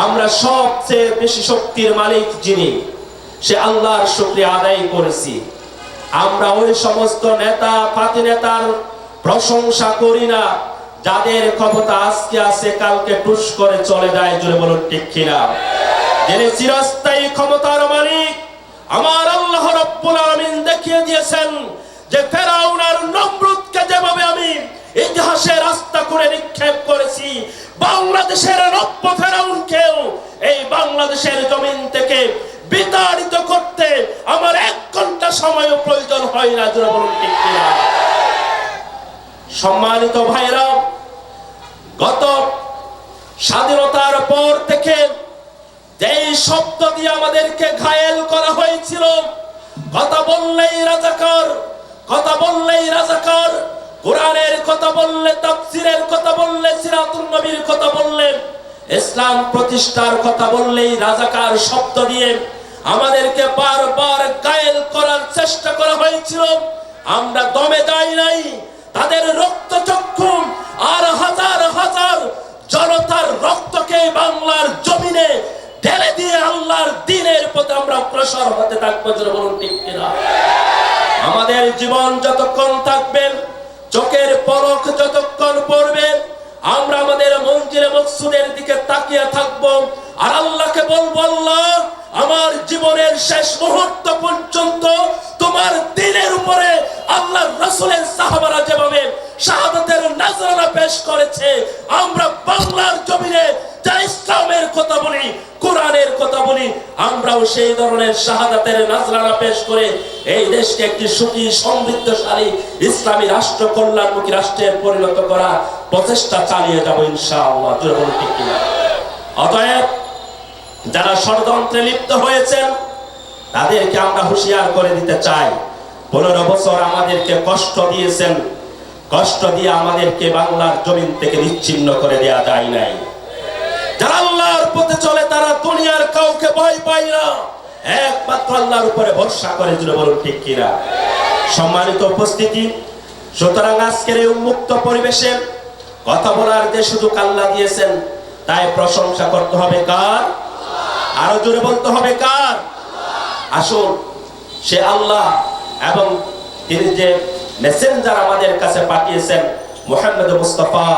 আমরা সবচেয়ে বেশি শক্তির মালিক যিনি, সে আল্লাহর শুকরিয়া আদায় করেছি। আমরা ওই সমস্ত নেতা পাতি নেতার প্রশংসা করি না যাদের ক্ষমতা আজকে আছে কালকে টুস করে চলে যায়। জোরে বলুন ঠিক কিনা? যিনি চিরস্থায়ী ক্ষমতার মালিক আমার আল্লাহ রাব্বুল আলামিন দেখিয়ে দিয়েছেন যে ফেরাউন আর নমরুদকে যেভাবে আমি ইতিহাসে রাস্তা করে নিক্ষেপ করেছি, বাংলাদেশের নব্য ফেরাউনকেও এই বাংলাদেশের জমিন থেকে বিতাড়িত করতে আমার 1 ঘন্টা সময়ও প্রয়োজন হয় না। জোরে বলুন ঠিক কিনা? সম্মানিত ভাইরা, গত স্বাধীনতার পর থেকে যেই শব্দ দিয়ে আমাদেরকে ঘায়েল করা হয়েছিল, কথা বললেই রাজাকার, কথা বললেই রাজাকার, কোরআনের কথা বললে, তাফসীরের কথা বললে, সিরাতুন নবীর কথা বললে, ইসলাম প্রতিষ্ঠার কথা বললেই রাজাকার শব্দ দিয়ে আমাদেরকে বারবার ঘায়েল করার চেষ্টা করা হয়েছিল। আমরা দমে যাই নাই। তাদের রক্তচক্ষু আর হাজার হাজার জনতার রক্তকে বাংলার জমিনে ঢেলে দিয়ে আল্লাহর দ্বীনের পথে আমরা অগ্রসর হতে থাকবো। জোরে বলুন ঠিক কিনা? আমাদের জীবন যতক্ষণ থাকবে, চোখের পলক যতক্ষণ পড়বে, আমরা আমাদের মঞ্জিলে মকসুদের দিকে তাকিয়ে থাকবো আর আল্লাহকে বলবো, আল্লাহ আমার জীবনের শেষ মুহূর্ত পর্যন্ত তোমার দ্বীনের উপরে আল্লাহর রাসূলের সাহাবারা যেভাবে শাহাদাতের নজরানা পেশ করেছে, আমরা বাংলার জমিনে যা ইসলামের কথা বলি, কোরআনের কথা বলি, আমরাও সেই ধরনের শাহাদাতের নজরানা পেশ করে এই দেশকে একটি সুখী সমৃদ্ধশালী ইসলামী রাষ্ট্র, কল্যাণমুখী রাষ্ট্রের পরিণত করা প্রচেষ্টা চালিয়ে যাব ইনশাআল্লাহ। জোরে বলুন ঠিক কিনা? অতএব যারা ষড়যন্ত্রে লিপ্ত হয়েছেন তাদেরকে আমরা হুঁশিয়ার করে দিতে চাই। 15 বছর আমাদেরকে কষ্ট দিয়েছেন, কষ্ট দিয়ে আমাদেরকে বাংলার জমিন থেকে নিচ্ছিন্ন করে দেয়া যায় নাই। যারা আল্লাহর পথে চলে তারা দুনিয়ার কাউকে ভয় পায় না, একমাত্র আল্লাহর উপরে ভরসা করে। জোরে বলুন ঠিক কিনা? সম্মানিত উপস্থিতি, সুতরাং আজকের এই উন্মুক্ত পরিবেশে কথা বলার যে সুযোগ আল্লাহ দিয়েছেন, তাই প্রশংসা করতে হবে কার? আরো জোরে বলতে হবে কার? আসুন সে আল্লাহ এবং তিনি যে মেসেঞ্জার আমাদের কাছে পাঠিয়েছেন মুহাম্মদ মুস্তাফা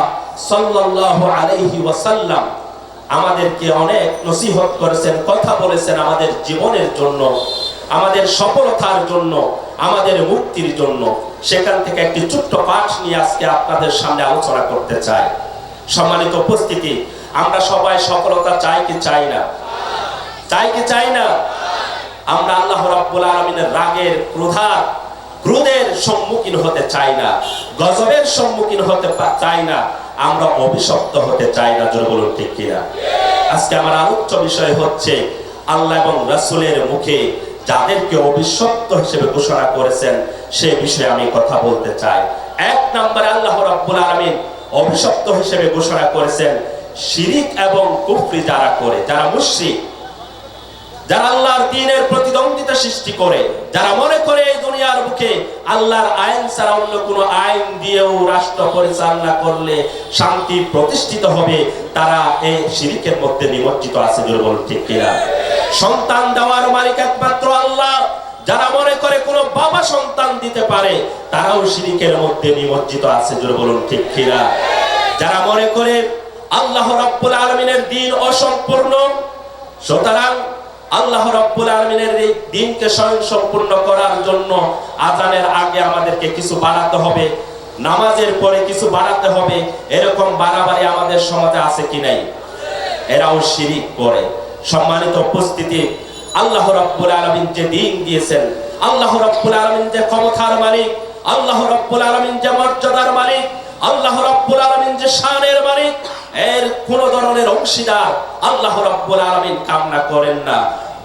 সাল্লাল্লাহু আলাইহি ওয়াসাল্লাম, আমাদেরকে অনেক নসিহত করেছেন, কথা বলেছেন আমাদের জীবনের জন্য, আমাদের সফলতার জন্য, আমাদের মুক্তির জন্য। সেখান থেকে একটি ছোট্ট পাঠ নিয়ে আজকে আপনাদের সামনে আলোচনা করতে চাই। সম্মানিত উপস্থিতি, আমরা সবাই সফলতা চাই কি চাই না? চাই কি চাই না? আমরা আল্লাহ রাব্বুল আলামিনের রাগের, ক্রোধের সম্মুখীন হতে চাই না, গজবের সম্মুখীন হতে চাই না, আমরা অভিশপ্ত হতে চাই না। জোরে বলুন ঠিক কিনা? আজকে আমার আলোচ্য বিষয় হচ্ছে আল্লাহ এবং রাসূলের মুখে যাদেরকে অভিশপ্ত হিসেবে ঘোষণা করেছেন সে বিষয়ে আমি কথা বলতে চাই। 1 নম্বরে আল্লাহ রাব্বুল আলামিন অভিশপ্ত হিসেবে ঘোষণা করেছেন শিরিক এবং কুফরি যারা করে, যারা মুশরিক, যারা আল্লাহর দ্বীনের প্রতিদ্বন্দ্বিতা সৃষ্টি করে, যারা মনে করে এই দুনিয়ার বুকে আল্লাহর আইন ছাড়া অন্য কোনো আইন দিয়েও রাষ্ট্র পরিচালনা করলে শান্তি প্রতিষ্ঠিত হবে, তারা এই শিরিকের মধ্যে নিমজ্জিত আছে। জোরে বলুন ঠিক কিনা? সন্তান দেওয়ার মালিক একমাত্র আল্লাহ, যারা মনে করে কোনো বাবা সন্তান দিতে পারে তারাও শিরিকের মধ্যে নিমজ্জিত আছে। জোরে বলুন ঠিক কিনা? যারা মনে করে আল্লাহ রাব্বুল আলামিনের দ্বীন অসম্পূর্ণ, সুতরাং আল্লাহ রাব্বুল আলামিনের এই দ্বীনকে স্বয়ংসম্পূর্ণ করার জন্য আযানের আগে আমাদেরকে কিছু বাড়াতে হবে, নামাজের পরে কিছু বাড়াতে হবে, এরকম বাড়াবাড়ি আমাদের সমাজে আছে কি নাই? এরাও শিরিক করে। সম্মানিত উপস্থিতি, আল্লাহ রাব্বুল আলামিন যে দ্বীন দিয়েছেন, আল্লাহ রাব্বুল আলামিন যে ক্ষমতার মালিক, আল্লাহ রাব্বুল আলামিন যে মর্যাদার মালিক, আল্লাহ রাব্বুল আলামিন যে শানের মালিক, এর কোন ধরনের অংশীদার আল্লাহ রাব্বুল আলামিন কামনা করেন না।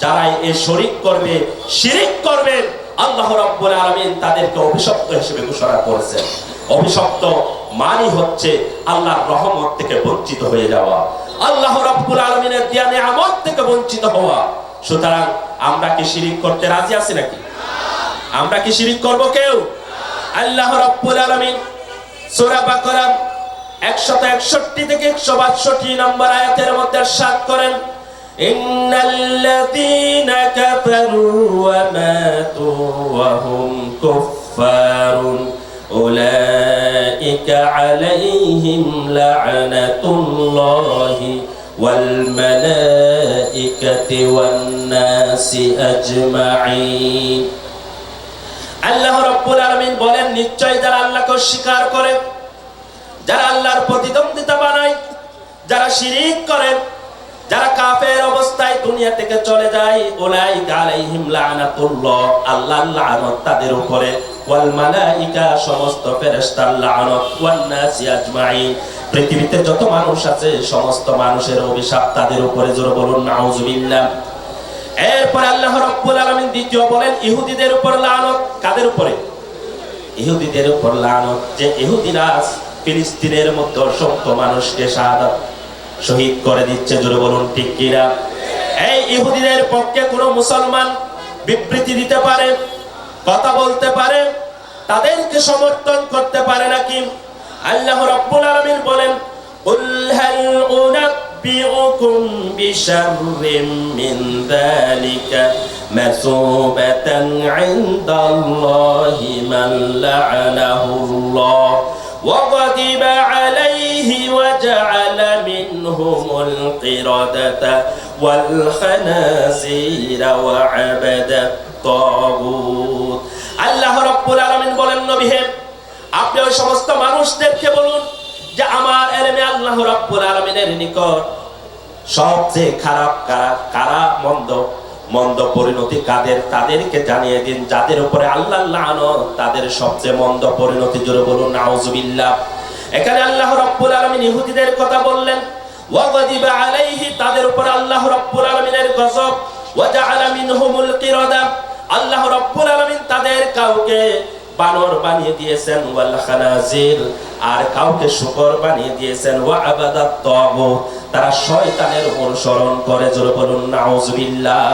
যারা এই শরীক করবে, শিরিক করবে, আল্লাহ রাব্বুল আলামিন তাদেরকে অভিশপ্ত হিসেবে ঘোষণা করেছেন। অভিশপ্ত মানে হচ্ছে আল্লাহর রহমত থেকে বঞ্চিত হয়ে যাওয়া, আল্লাহ রাব্বুল আলামিনের দেয়া নিয়ামত থেকে বঞ্চিত হওয়া। সুতরাং আমরা কি শিরিক করতে রাজি আছি নাকি? আমরা কি শিরিক করব কেউ? আল্লাহ রাব্বুল আলামিন সূরা বাকারা 161 থেকে 162 নম্বর আয়াতের মধ্যে ইরশাদ করেন, ইন্নাল্লাযীনা কাফারু ওয়া মাতু ওয়া হুম কুফফারুন উলাইকা আলাইহিম লা'নাতুল্লাহি ওয়াল মালাইকাতি ওয়ান নাসি আজমাইন। আল্লাহ রাব্বুল আলামিন বলেন, নিশ্চয় যারা আল্লাহকে অস্বীকার করে, যারা আল্লাহর প্রতিদ্বন্দ্বিতা বানায়, যারা শিরিক করে, যারা কাফের অবস্থায় দুনিয়া থেকে চলে যায়, উলাইকা আলাইহিম লা'নাতুল্লাহ, আল্লাহর লানত তাদের উপরে, ওয়াল মালাইকা সমস্ত ফেরেশতার লানত, ওয়ান নাসি আজমাইন পৃথিবীতে যত মানুষ আছে সমস্ত মানুষের অভিশাপ তাদের উপরে। জোরে বলুন নাউযুবিল্লাহ। এরপর আল্লাহ রাব্বুল আলামিন দ্বিতীয় বলেন, ইহুদিদের উপর লানত। কাদের উপরে? ইহুদিদের উপর লানত, যে ইহুদিরা ফিলিস্তিনের মধ্যে অসংখ্য মানুষকে শাহাদাত শহীদ করে দিচ্ছে। জোরে বলুন ঠিক কিনা? এই ইহুদিদের পক্ষে কোনো মুসলমান বিবৃতি দিতে পারে, কথা বলতে পারে, তাদেরকে সমর্থন করতে পারে নাকি? আল্লাহ রাব্বুল আলামিন বলেন, কুল হাল উনাব্বিউকুম বিশাররিম মিন যালিকা মাসুবাতান ইনদাল্লাহি মান লা'নাহুল্লাহ ওয়া গাদিবা আলাইহি ওয়া জা'আলা মিনহুমুল কিরাদাতা ওয়াল খানাসিরা ওয়া আবাদাত তাগুত। আল্লাহ রাব্বুল আলামিন বলেন, নবী হে, আপনি ওই সমস্ত মানুষদেরকে বলুন যে আমার ইলমে আল্লাহ রাব্বুল আলামিনের নিকট সবচেয়ে খারাপ কারা মন্দ পরিণতি কাদের, তাদেরকে জানিয়ে দিন। যাদের উপরে আল্লাহর লানত তাদের সবচেয়ে মন্দ পরিণতি। জোরে বলুন নাউযুবিল্লাহ। এখানে আল্লাহ রাব্বুল আলামিন ইহুদিদের কথা বললেন, ওয়া গাদিবা আলাইহি, তাদের উপর আল্লাহ রাব্বুল আলামিনের গজব, ওয়া জাআলা মিনহুমুল কিরাদা, আল্লাহ রাব্বুল আলামিন তাদের কাউকে বানর বানিয়ে দিয়েছেন, ওয়াল খানাজির, আর কাউকে শূকর বানিয়ে দিয়েছেন, ওয়া আবাদাত তাগুত, তারা শয়তানের অনুসরণ করে। জোরে বলুন নাউযুবিল্লাহ।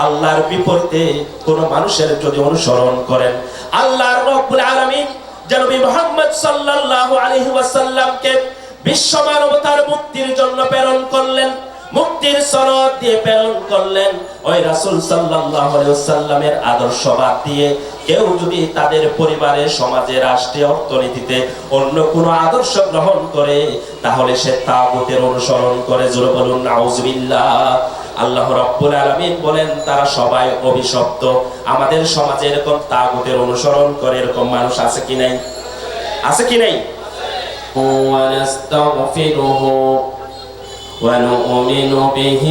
আল্লাহর বিপরীতে কোন মানুষের যদি অনুসরণ করেন, আল্লাহর রাব্বুল আলামিন যে নবী মুহাম্মদ সাল্লাল্লাহু আলাইহি ওয়াসাল্লামকে বিশ্ব মানবতার মুক্তির জন্য প্রেরণ করলেন, মুক্তির সনদ দিয়ে প্রেরণ করলেন, ওই রাসূল সাল্লাল্লাহু আলাইহি ওয়াসাল্লামের আদর্শ বাদ দিয়ে কেউ যদি তাদের পরিবারে, সমাজে, রাষ্ট্রে, অর্থনীতিতে অন্য কোনো আদর্শ গ্রহণ করে, তাহলে সে তাগুতের অনুসরণ করে। জোরে বলুন নাউযুবিল্লাহ। আল্লাহ রাব্বুল আলামিন বলেন, তারা সবাই অভিশপ্ত। আমাদের সমাজে এরকম তাগুতের অনুসরণ করে এরকম মানুষ আছে কি নাই? আছে কি নাই? ওয়া নাস্তাগফিরুহু ونؤمن به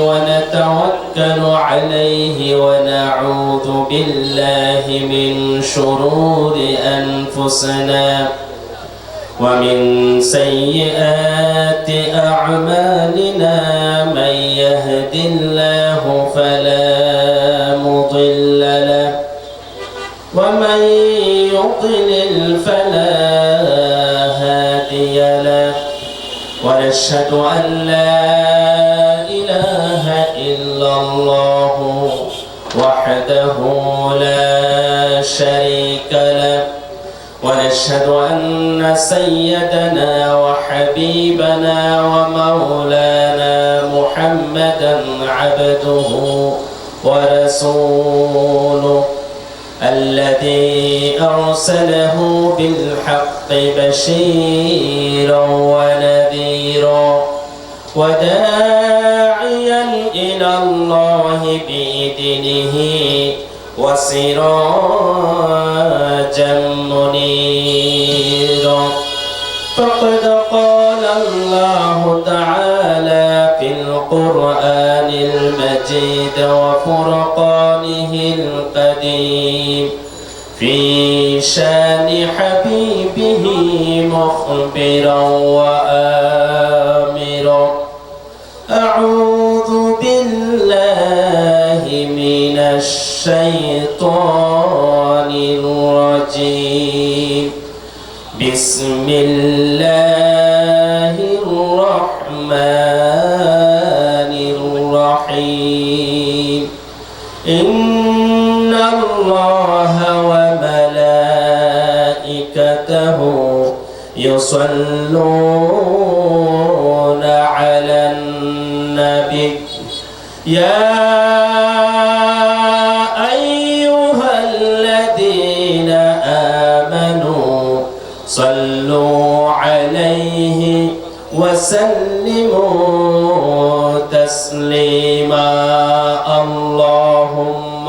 ونتوكل عليه ونعوذ بالله من شرور أنفسنا ومن سيئات أعمالنا من يهد الله فلا مضل له ومن يضلل فلا هادي له ونشهد أن لا إله إلا الله وحده لا شريك له ونشهد أن سيدنا وحبيبنا ومولانا محمدا عبده ورسوله الذي أرسله بالحق بشيرا ونذيرا وداعيا إلى الله بإذنه وسراجا منيرا. فقد قال الله تعالى في القرآن المجيد وفرقانه القديم في شان حبيبه مخبرا وآمرا. أعوذ بالله من الشيطان الرجيم. بسم الله الرحمن الرحيم. إن الله وملائكته يصلون على النبي يا أيها الذين آمنوا صلوا عليه وسلموا تسليما اللهم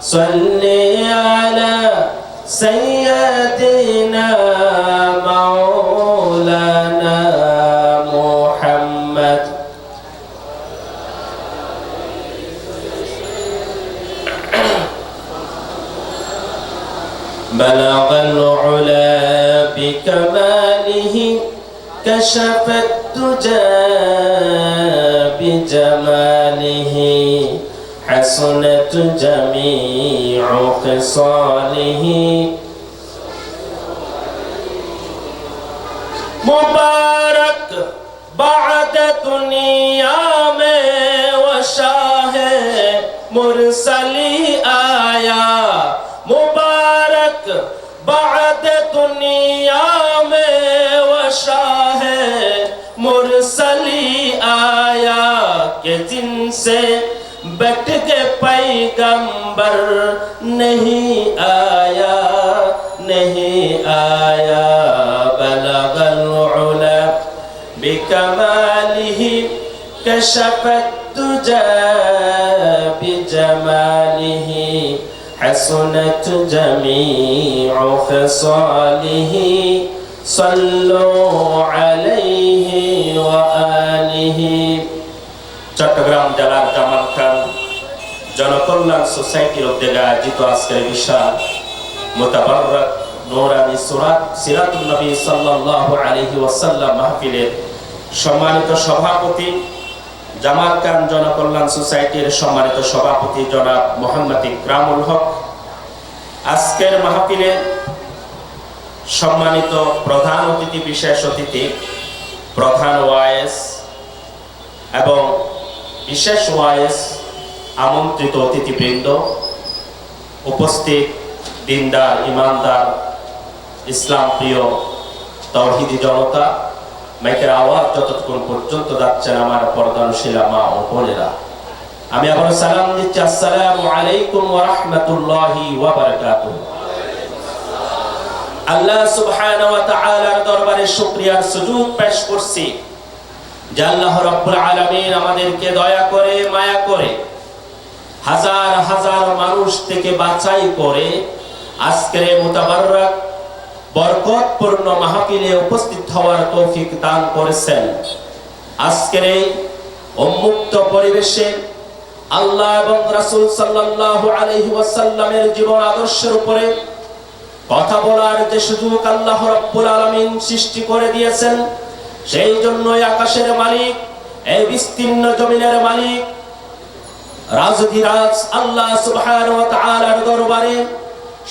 صل على سيدنا مولانا محمد بلغ العلا بكماله كشف الدجى بجماله حسنت جميع خصاله मुबारक बाद दुनिया में वो शाह मुरसली आया मुबारक बाद दुनिया में वो शाह मुरसली आया कि जिनसे बैठ के पैगंबर नहीं आया बलगल उला बिकमालिह कशफत दुजा बिजमालिह हसनत जमीउ खसालिह सल्लु अलैहि व आलिहि চট্টগ্রাম জেলার জামাল খান জনকল্যাণ সোসাইটির উদ্যোগে আয়োজিত আজকের বিশাল মুতাবাররাক নূরানী সিরাতুন নবী সাল্লাল্লাহু আলাইহি ওয়াসাল্লাম মাহফিলের সম্মানিত সভাপতি জামাল খান জনকল্যাণ সোসাইটির সম্মানিত সভাপতি জনাব মোহাম্মদ ইকরামুল হক আজকের মাহফিলে সম্মানিত প্রধান অতিথি বিশেষ অতিথি প্রধান ওয়াইস এবং বিশেষ ওয়াইস আমন্ত্রিত অতিথিবৃন্দ উপস্থিত দিনদার ইমানদার ইসলাম প্রিয় তাওহীদি জনতা মাইকের আওয়াজ যতক্ষণ পর্যন্ত যাচ্ছেন আমার পর্দানশীলা মা ও বোনেরা আমি আবার সালাম দিচ্ছি আসসালামু আলাইকুম ওয়া রাহমাতুল্লাহি ওয়া বারাকাতুহু আল্লাহ সুবহানাহু ওয়া তাআলার দরবারে শুকরিয়ার সুজুদ পেশ করছি যে আল্লাহ রাব্বুল আলামিন আমাদেরকে দয়া করে মায়া করে হাজার হাজার মানুষ থেকে বাছাই করে আজকের মুতাবাররাক বরকতপূর্ণ মাহফিলে উপস্থিত হওয়ার তৌফিক দান করেছেন আজকের এই উন্মুক্ত পরিবেশে আল্লাহ এবং রাসূল সাল্লাল্লাহু আলাইহি ওয়াসাল্লামের জীবন আদর্শের উপরে কথা বলার যে সুযোগ আল্লাহ রাব্বুল আলামিন সৃষ্টি করে দিয়েছেন সেই জন্যই আকাশের মালিক এই বিস্তীর্ণ জমিনের মালিক রাজধিরাজ আল্লাহ সুবহানাহু ওয়া তাআলার দরবারে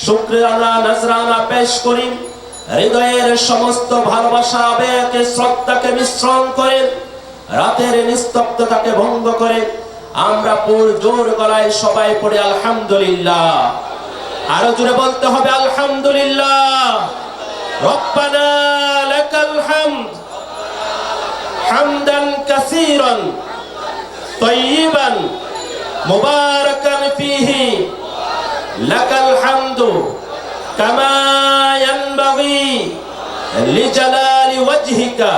শুকরানা নজরানা পেশ করি হৃদয়ের সমস্ত ভালোবাসা আবেগকে শ্রদ্ধাকে মিশ্রণ করে রাতের নিস্তব্ধতাকে ভঙ্গ করে আমরা জোর গলায় সবাই পড়ে আলহামদুলিল্লাহ আরো জোরে বলতে হবে আলহামদুলিল্লাহ রব্বানা লাকাল হামদ হামদান কাসীরান তাইয়িবান মুবারাকান ফীহি লাকাল হামদু কামা ইয়ানবাগি লিজালালি ওয়াজহিকা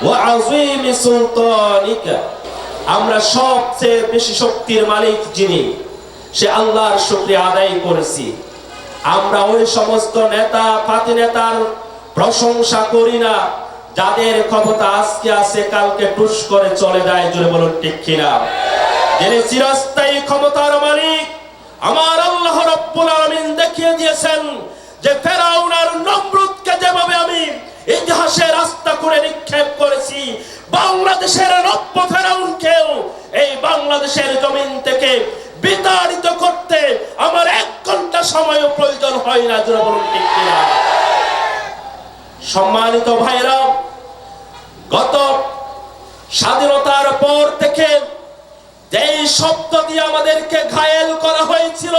ওয়া আযীমি সুলতানিকা আমরা সবচেয়ে বেশি শক্তির মালিক যিনি সে আল্লাহর শুকরিয়া আদায় করেছি আমরা ওই সমস্ত নেতা পাতি নেতার প্রশংসা করি না যাদের ক্ষমতা আজকে আছে কালকে টুস করে চলে যায় জোরে বলুন ঠিক কিনা যিনি চিরস্থায়ী ক্ষমতার মালিক আমার আল্লাহ রাব্বুল আলামিন দেখিয়ে দিয়েছেন যে ফেরাউন আর নমরুদকে যেভাবে আমি ইতিহাসে রাস্তা করে নিক্ষেপ করেছি বাংলাদেশের নব্য ফেরাউনকেও এই বাংলাদেশের জমিন থেকে বিতাড়িত করতে আমার 1 ঘন্টা সময় প্রয়োজন হয় না জোরে বলুন ঠিক কিনা সম্মানিত ভাইরা গত স্বাধীনতার পর থেকে যেই শব্দ দিয়ে আমাদেরকে ঘায়েল করা হয়েছিল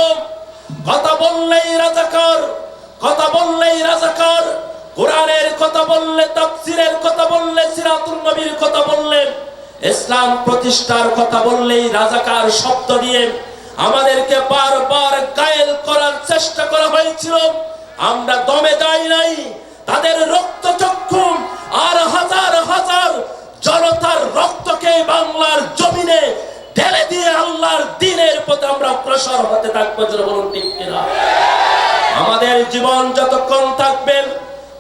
কথা বললেই রাজাকার কোরআনের কথা বললে, তাফসীরের কথা বললে, সিরাতুন নবীর কথা বললে, ইসলাম প্রতিষ্ঠার কথা বললেই রাজাকার শব্দ দিয়ে আমাদেরকে বারবার গায়েল করার চেষ্টা করা হয়েছিল। আমরা দমে যাই নাই। তাদের রক্তচক্ষু আর হাজার হাজার জনতার রক্তকে বাংলার জমিনে ঢেলে দিয়ে আল্লাহর দ্বীনের পথে আমরা অগ্রসর হতে থাকবো। বলুন ঠিক কিনা? আমাদের জীবন যতক্ষণ থাকবে,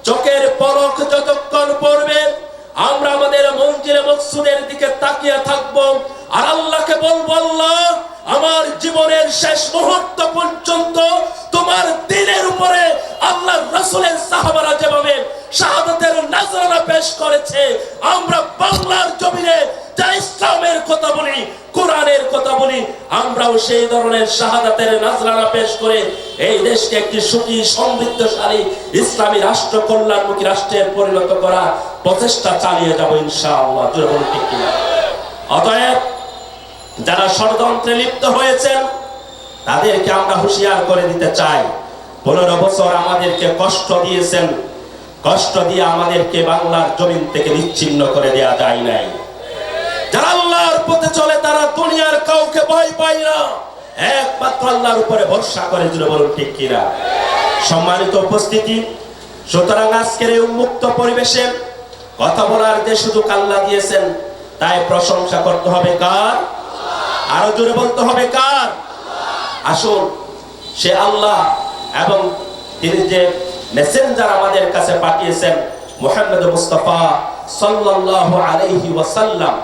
চোখের পলক যতক্ষণ পড়বে, আমরা আমাদের মঞ্জিলে মকসুদের দিকে তাকিয়ে থাকবো আর আল্লাহকে বলবো, আল্লাহ আমার জীবনের শেষ মুহূর্ত পর্যন্ত তোমার দ্বীনের উপরে আল্লাহর রাসূলের সাহাবারা যেভাবে শাহাদাতের নজরানা পেশ করেছে, আমরা বাংলার জমিনে যা ইসলামের কথা বলি, কোরআনের কথা বলি, আমরাও সেই ধরনের শাহাদাতের নজরানা পেশ করে এই দেশকে একটি সুখী সমৃদ্ধশালী ইসলামী রাষ্ট্র, কল্যাণমুখী রাষ্ট্রের পরিণত করা প্রচেষ্টা চালিয়ে যাব ইনশাআল্লাহ। ঠিক কিনা? অতএব যারা ষড়যন্ত্রে লিপ্ত হয়েছেন তাদেরকে আমরা হুঁশিয়ার করে দিতে চাই। 15 বছর আমাদেরকে কষ্ট দিয়েছেন, কষ্ট দিয়ে আমাদেরকে বাংলার জমিন থেকে নিচ্ছিন্ন করে দেয়া যায় নাই। যারা আল্লাহর পথে চলে তারা দুনিয়ার কাউকে ভয় পায় না, একমাত্র আল্লাহর উপরে ভরসা করে। বলুন ঠিক কিনা? সম্মানিত উপস্থিতি, সুতরাং আজকের এই উন্মুক্ত পরিবেশে কথা বলার যে সুযোগ আল্লাহ দিয়েছেন, তাই প্রশংসা করতে হবে কার? আরো জোরে বলতে হবে কার? আসুন সে আল্লাহ এবং তিনি যে মেসেঞ্জার আমাদের কাছে পাঠিয়েছেন মুহাম্মদ মুস্তাফা সাল্লাল্লাহু আলাইহি ওয়াসাল্লাম,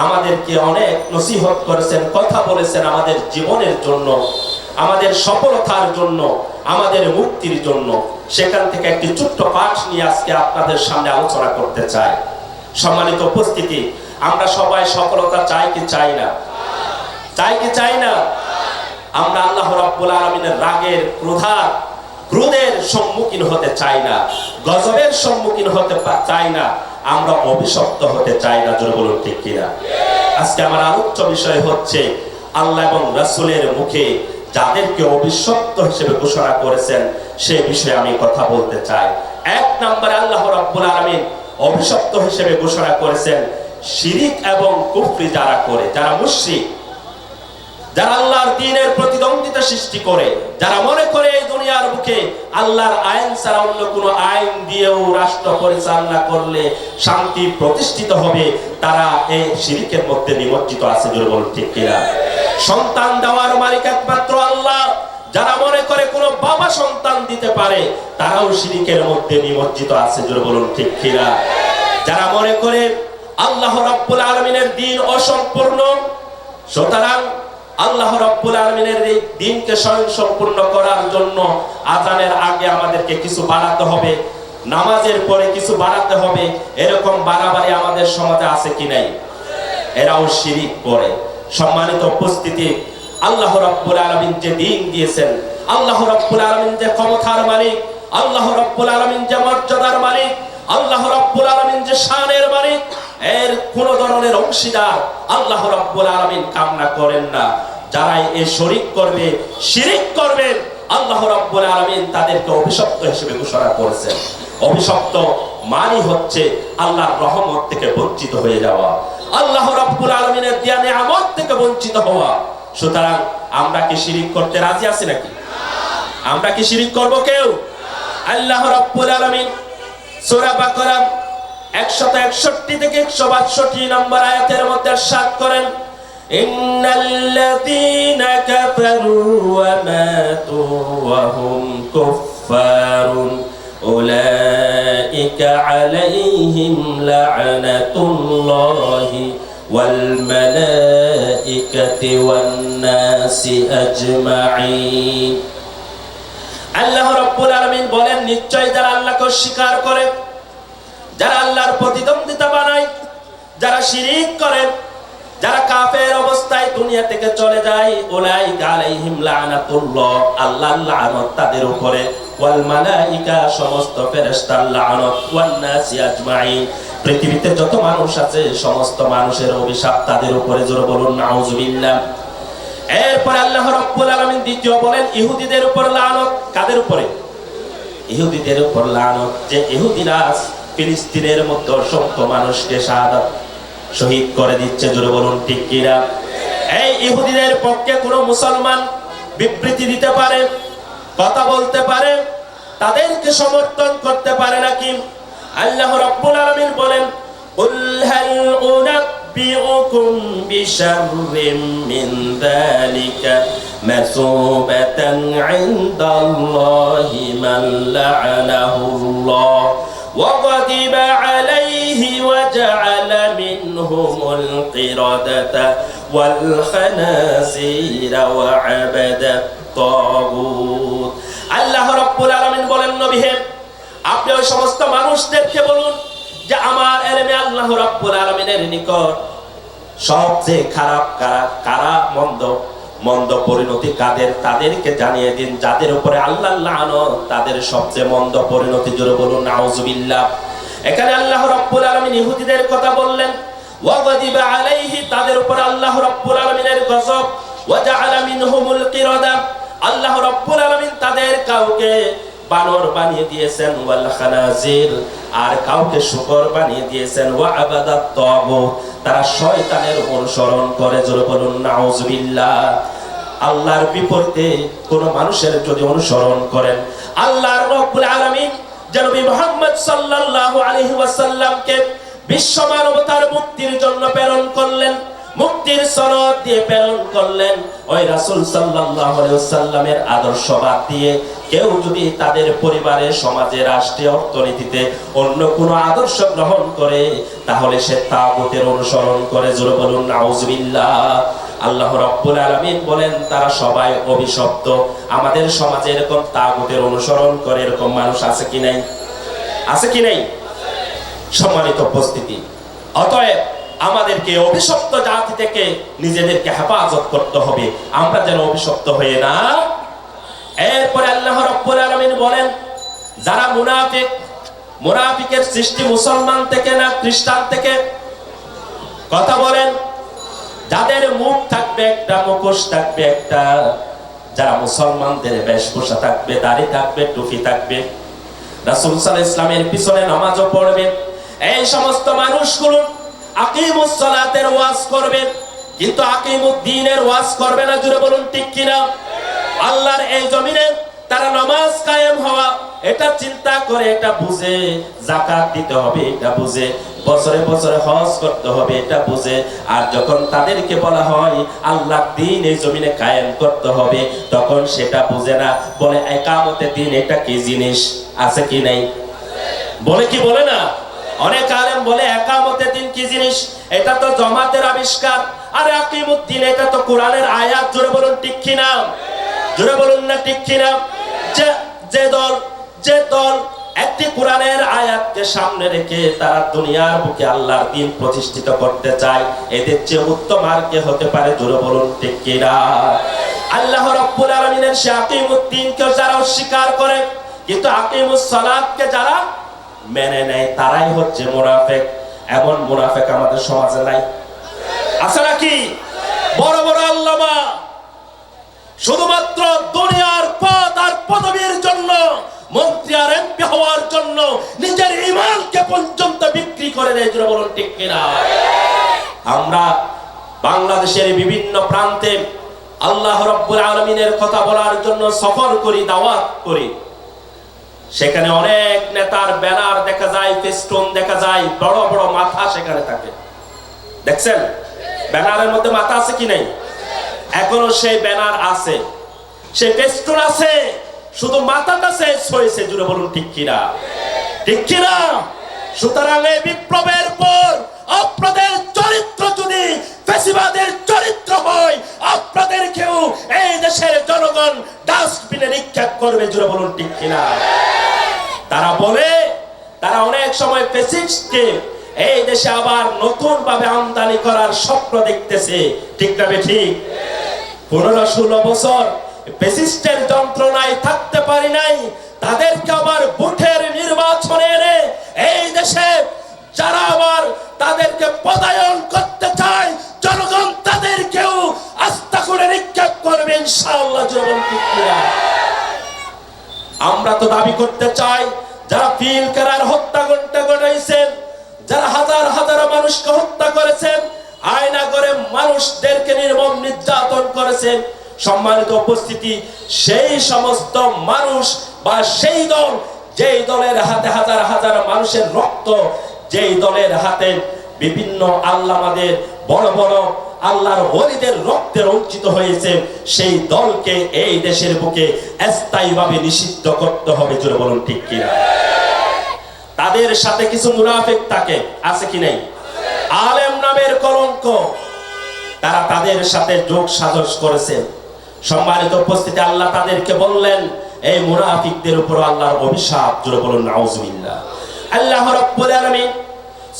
আমাদেরকে অনেক নসিহত করেছেন, কথা বলেছেন আমাদের জীবনের জন্য, আমাদের সফলতার জন্য, আমাদের মুক্তির জন্য। সেখান থেকে একটি ছোট্ট পাঠ নিয়ে আজকে আপনাদের সামনে আলোচনা করতে চাই। সম্মানিত উপস্থিতি, আমরা সবাই সফলতা চাই কি চাই না? চাই কি চাই না? আমরা আল্লাহ রাব্বুল আলামিনের রাগের, ক্রোধের সম্মুখীন হতে চাই না, গজবের সম্মুখীন হতে চাই না, আমরা অভিশপ্ত হতে চাই না। জোরে বলুন ঠিক কিনা? আজকে আমার আলোচ্য বিষয় হচ্ছে আল্লাহ এবং রাসূলের মুখে যাদেরকে অভিশপ্ত হিসেবে ঘোষণা করেছেন সে বিষয়ে আমি কথা বলতে চাই। 1 নম্বরে আল্লাহ রাব্বুল আলামিন অভিশপ্ত হিসেবে ঘোষণা করেছেন শিরিক এবং কুফরি যারা করে, যারা মুশরিক, যারা আল্লাহর দ্বীনের প্রতিদ্বন্দ্বিতা সৃষ্টি করে, যারা মনে করে এই দুনিয়ার বুকে আল্লাহর আইন ছাড়া অন্য কোনো আইন দিয়েও রাষ্ট্র পরিচালনা করলে শান্তি প্রতিষ্ঠিত হবে, তারা এই শিরিকের মধ্যে নিমজ্জিত আছে। জোরে বলুন ঠিক কিনা? সন্তান দেওয়ার মালিক একমাত্র আল্লাহ। যারা মনে করে কোনো বাবা সন্তান দিতে পারে, তারাও শিরিকের মধ্যে নিমজ্জিত আছে। জোরে বলুন ঠিক কিনা? যারা মনে করে আল্লাহ রাব্বুল আলামিনের দ্বীন অসম্পূর্ণ, সুতরাং আল্লাহ রাব্বুল আলামিনের এই দ্বীনকে স্বয়ংসম্পূর্ণ করার জন্য আযানের আগে আমাদেরকে কিছু বাড়াতে হবে, নামাজের পরে কিছু বাড়াতে হবে, এরকম বাড়াবাড়ি আমাদের সমাজে আছে কি নাই? এরাও শিরিক করে। সম্মানিত উপস্থিতি, আল্লাহ রাব্বুল আলামিন যে দ্বীন দিয়েছেন, আল্লাহ রাব্বুল আলামিন যে ক্ষমতার মালিক, আল্লাহ রাব্বুল আলামিন যে মর্যাদার মালিক, আল্লাহ রাব্বুল আলামিন যে শানের মালিক, এর কোন ধরনের অংশীদার আল্লাহ রাব্বুল আলামিন কামনা করেন না। যারা এই শরীক করবে, শিরিক করবে, আল্লাহ রাব্বুল আলামিন তাদেরকে অভিশপ্ত হিসেবে ঘোষণা করেছেন। অভিশপ্ত মানে হচ্ছে আল্লাহর রহমত থেকে বঞ্চিত হয়ে যাওয়া, আল্লাহ রাব্বুল আলামিনের দেয়া নিয়ামত থেকে বঞ্চিত হওয়া। সুতরাং আমরা কি শিরিক করতে রাজি আছি নাকি? আমরা কি শিরিক করব কেউ? আল্লাহ রাব্বুল আলামিন সূরা বাকারা 161 থেকে 162 নম্বর আয়াতের মধ্যে ইরশাদ করেন, ইন্নাল্লাযীনা কাফারু ওয়া মাতু ওয়া হুম কুফফারুন উলাইকা আলাইহিম লা'নাতুল্লাহি ওয়াল মালাইকাতি ওয়ান নাসি আজমাইন। আল্লাহ রাব্বুল আলামিন বলেন, নিশ্চয় যারা আল্লাহকে অস্বীকার করে, যারা আল্লাহর প্রতিদ্বন্দ্বিতা বানায়, যারা শিরিক করে, যারা কাফের অবস্থায় দুনিয়া থেকে চলে যায়, উলাইকা আলাইহিম লা'নাতুল্লাহ, আল্লাহর লানত তাদের উপরে, ওয়াল মালাইকা সমস্ত ফেরেশতার লানত, ওয়ান নাসি আজমাইন পৃথিবীতে যত মানুষ আছে সমস্ত মানুষের অভিশাপ তাদের উপরে। জোরে বলুন নাউযুবিল্লাহ। এরপর আল্লাহ রাব্বুল আলামিন দ্বিতীয় বলেন ইহুদিদের উপর লানত। কাদের উপরে? ইহুদিদের উপর লানত, যে ইহুদিরা ফিলিস্তিনের মধ্যে অসংখ্য মানুষকে শাহাদাত শহীদ করে দিচ্ছে। জোরে বলুন ঠিক কিনা? এই ইহুদিদের পক্ষে কোনো মুসলমান বিবৃতি দিতে পারে, কথা বলতে পারে, তাদেরকে সমর্থন করতে পারে নাকি? আল্লাহ রাব্বুল আলামিন বলেন, কুল হাল উনাব্বিউকুম বিশাররিম মিন যালিকা মাসুবাতান ইনদাল্লাহি মান লা'নাহুল্লাহ ওয়া গাদিবা আলাইহি ওয়া জা'আলা মিনহুমুল কিরাদাতা ওয়াল খানাসিরা ওয়া আবাদাত তাগুত। আল্লাহ রাব্বুল আলামিন বলেন, নবী হে, আপনি ওই সমস্ত মানুষদেরকে বলুন যে আমার এলেমে আল্লাহ রাব্বুল আলামিনের নিকট সবচেয়ে খারাপ কারা মন্দ পরিণতি কাদের, তাদেরকে জানিয়ে দিন। যাদের উপরে আল্লাহর লানত, তাদের সবচেয়ে মন্দ পরিণতি। জোরে বলুন নাউজুবিল্লাহ। এখানে আল্লাহ রাব্বুল আলামিন ইহুদিদের কথা বললেন, ওয়া গাদিবা আলাইহি, তাদের উপর আল্লাহ রাব্বুল আলামিনের গজব, ওয়া জাআলা মিনহুমুল কিরাদা, আল্লাহ রাব্বুল আলামিন তাদের কাউকে বানর বানিয়ে দিয়েছেন, ওয়াল খানাজির, আর কাউকে শূকর বানিয়ে দিয়েছেন, ওয়া আবাদাত তাগুত, তারা শয়তানের অনুসরণ করে। জোরে বলুন নাউজুবিল্লাহ। আল্লাহর বিপরীতে কোন মানুষের যদি অনুসরণ করেন, আল্লাহর রাব্বুল আলামিন নবী মুহাম্মদ সাল্লাল্লাহু আলাইহি ওয়াসাল্লামকে বিশ্ব মানবতার মুক্তির জন্য প্রেরণ করলেন, মুক্তির সনদ দিয়ে প্রেরণ করলেন। ওই রাসূল সাল্লাল্লাহু আলাইহি ওয়াসাল্লামের আদর্শবাদ দিয়ে কেউ যদি তাদের পরিবারে, সমাজে, রাষ্ট্রে, অর্থনীতিতে অন্য কোনো আদর্শ গ্রহণ করে, তাহলে সে তাগুতের অনুসরণ করে। জোরে বলুন নাউজুবিল্লাহ। আল্লাহ রাব্বুল আলামিন বলেন, তারা সবাই অভিশপ্ত। আমাদের সমাজে এরকম তাগুতের অনুসরণ করে এরকম মানুষ আছে কি নাই? আছে কি নাই? সম্মানিত উপস্থিতি, অতএব আমাদেরকে অভিশপ্ত জাতি থেকে নিজেদেরকে হেফাজত করতে হবে, আমরা যেন অভিশপ্ত হয়ে না। এরপরে আল্লাহ রাব্বুল আলামিন বলেন, যারা মুনাফিক, মুনাফিকের সৃষ্টি মুসলমান থেকে না খ্রিস্টান থেকে? কথা বলেন। যাদের মুখ থাকবে একটা, মুখোশ থাকবে একটা, যারা মুসলমানদের বেশভূষা থাকবে, দাড়ি থাকবে, টুপি থাকবে, রাসূল সাল্লাল্লাহু আলাইহি ওয়াসাল্লামের পিছনে নামাজও পড়বে, এই সমস্ত মানুষগুলো আকিমুস সালাতের ওয়াজ করবে, কিন্তু আকিমুদ্দিনের ওয়াজ করবে না। জুড়ে বলুন ঠিক কিনা? আল্লাহর এই জমিনে তারা নামাজ কায়েম হওয়া এটা চিন্তা করে, এটা বুঝে, যাকাত দিতে হবে এটা বুঝে, বছরে বছরে হজ করতে হবে এটা বুঝে, আর যখন তাদেরকে বলা হয় আল্লাহর দ্বীন এই জমিনে কায়েম করতে হবে, তখন সেটা বুঝে না। বলে ইকামতে দ্বীন এটা কি জিনিস? আছে কি নাই? বলে কি বলে না? অনেক আলেম বলে ইকামতে দ্বীন কি জিনিস? এটা তো জামাতের আবিষ্কার। আর আকিমুদ্দিন এটা তো কোরআনের আয়াত। জোরে বলুন ঠিক কিনা? জোরে বলুন না ঠিক কিনা? যে দল একটি কোরআনের আয়াতকে সামনে রেখে তারা দুনিয়ার বুকে আল্লাহর দ্বীন প্রতিষ্ঠিত করতে চায়, এদের চেয়ে উত্তম আর কে হতে পারে? জোরে বলুন ঠিক কিনা? আল্লাহ রাব্বুল আলামিনের সে আকিমুদ্দিনকে যারা অস্বীকার করে, কিন্তু আকিমুস সালাতকে যারা মেনে নেয়, তারাই হচ্ছে মুনাফিক। এমন মুনাফিক আমাদের সমাজে নাই? আছে নাকি? বড় বড় আল্লামা শুধুমাত্র দুনিয়ার পদ আর পদবীর জন্য, মন্ত্রী আর এমপি হওয়ার জন্য নিজের ঈমানকে পর্যন্ত বিক্রি করে দেয়। জোরে বলুন ঠিক কিনা? আমরা বাংলাদেশের বিভিন্ন প্রান্তে আল্লাহ রাব্বুল আলামিনের কথা বলার জন্য সফর করি, দাওয়াত করি। সেখানে অনেক নেতার ব্যানার দেখা যায়, ফেস্টুন দেখা যায়, বড় বড় মাথা সেখানে থাকে। দেখছেন ব্যানারের মধ্যে মাথা আছে কি নাই? এখনো সেই ব্যানার আছে, সেই ফেস্টুন আছে, শুধু মাথাটা শেষ হয়েছে। জুড়ে বলুন ঠিক কিনা? ঠিক কিনা? সুতরাং এই বিপ্লবের পর আপনাদের চরিত্র যদি ফ্যাসিবাদের চরিত্র হয়, আপনাদেরকেও এই দেশের জনগণ ডাস্টবিনে নিক্ষেপ করবে। জুড়ে বলুন ঠিক কিনা? তারা বলে, তারা অনেক সময় ফ্যাসিস্টকে এই দেশে আবার নতুন ভাবে আমদানি করার স্বপ্ন দেখতেছে। ঠিক না ঠিক? 15-16 বছর ফ্যাসিস্টের যন্ত্রণায় থাকতে পারি নাই, তাদেরকে আবার ভোটের নির্বাচনে এনে এই দেশে যারা আবার তাদেরকে পদায়ন করতে চায়, জনগণ তাদেরকেও আস্থা করে নিক্ষেপ করবে ইনশাআল্লাহ। আমরা তো দাবি করতে চাই, যারা পিলখানার হত্যাকাণ্ড ঘটাইছেন, যারা হাজার হাজার মানুষকে হত্যা করেছেন, আয়না করে মানুষদেরকে নির্মম নির্যাতন করেছেন, সম্মানিত উপস্থিতি, সেই সমস্ত মানুষ বা সেই দল, যেই দলের হাতে হাজার হাজার মানুষের রক্ত, যেই দলের হাতে বিভিন্ন আল্লামাদের বড় বড় আল্লাহর ওলিদের রক্তে রঞ্জিত হয়েছে, সেই দলকে এই দেশের বুকে স্থায়ীভাবে নিষিদ্ধ করতে হবে। জোরে বলুন ঠিক কিনা? তাদের সাথে কিছু মুনাফিক থাকে, আছে কি নাই? আলেম নামের কলঙ্ক, তারা তাদের সাথে যোগ সাজস করেছে। সম্মানিত উপস্থিতি, আল্লাহ তাদেরকে বললেন, এই মুনাফিকদের উপর আল্লাহর অভিশাপ। জোরে বলুন নাউজুবিল্লাহ। আল্লাহ রাব্বুল আলামিন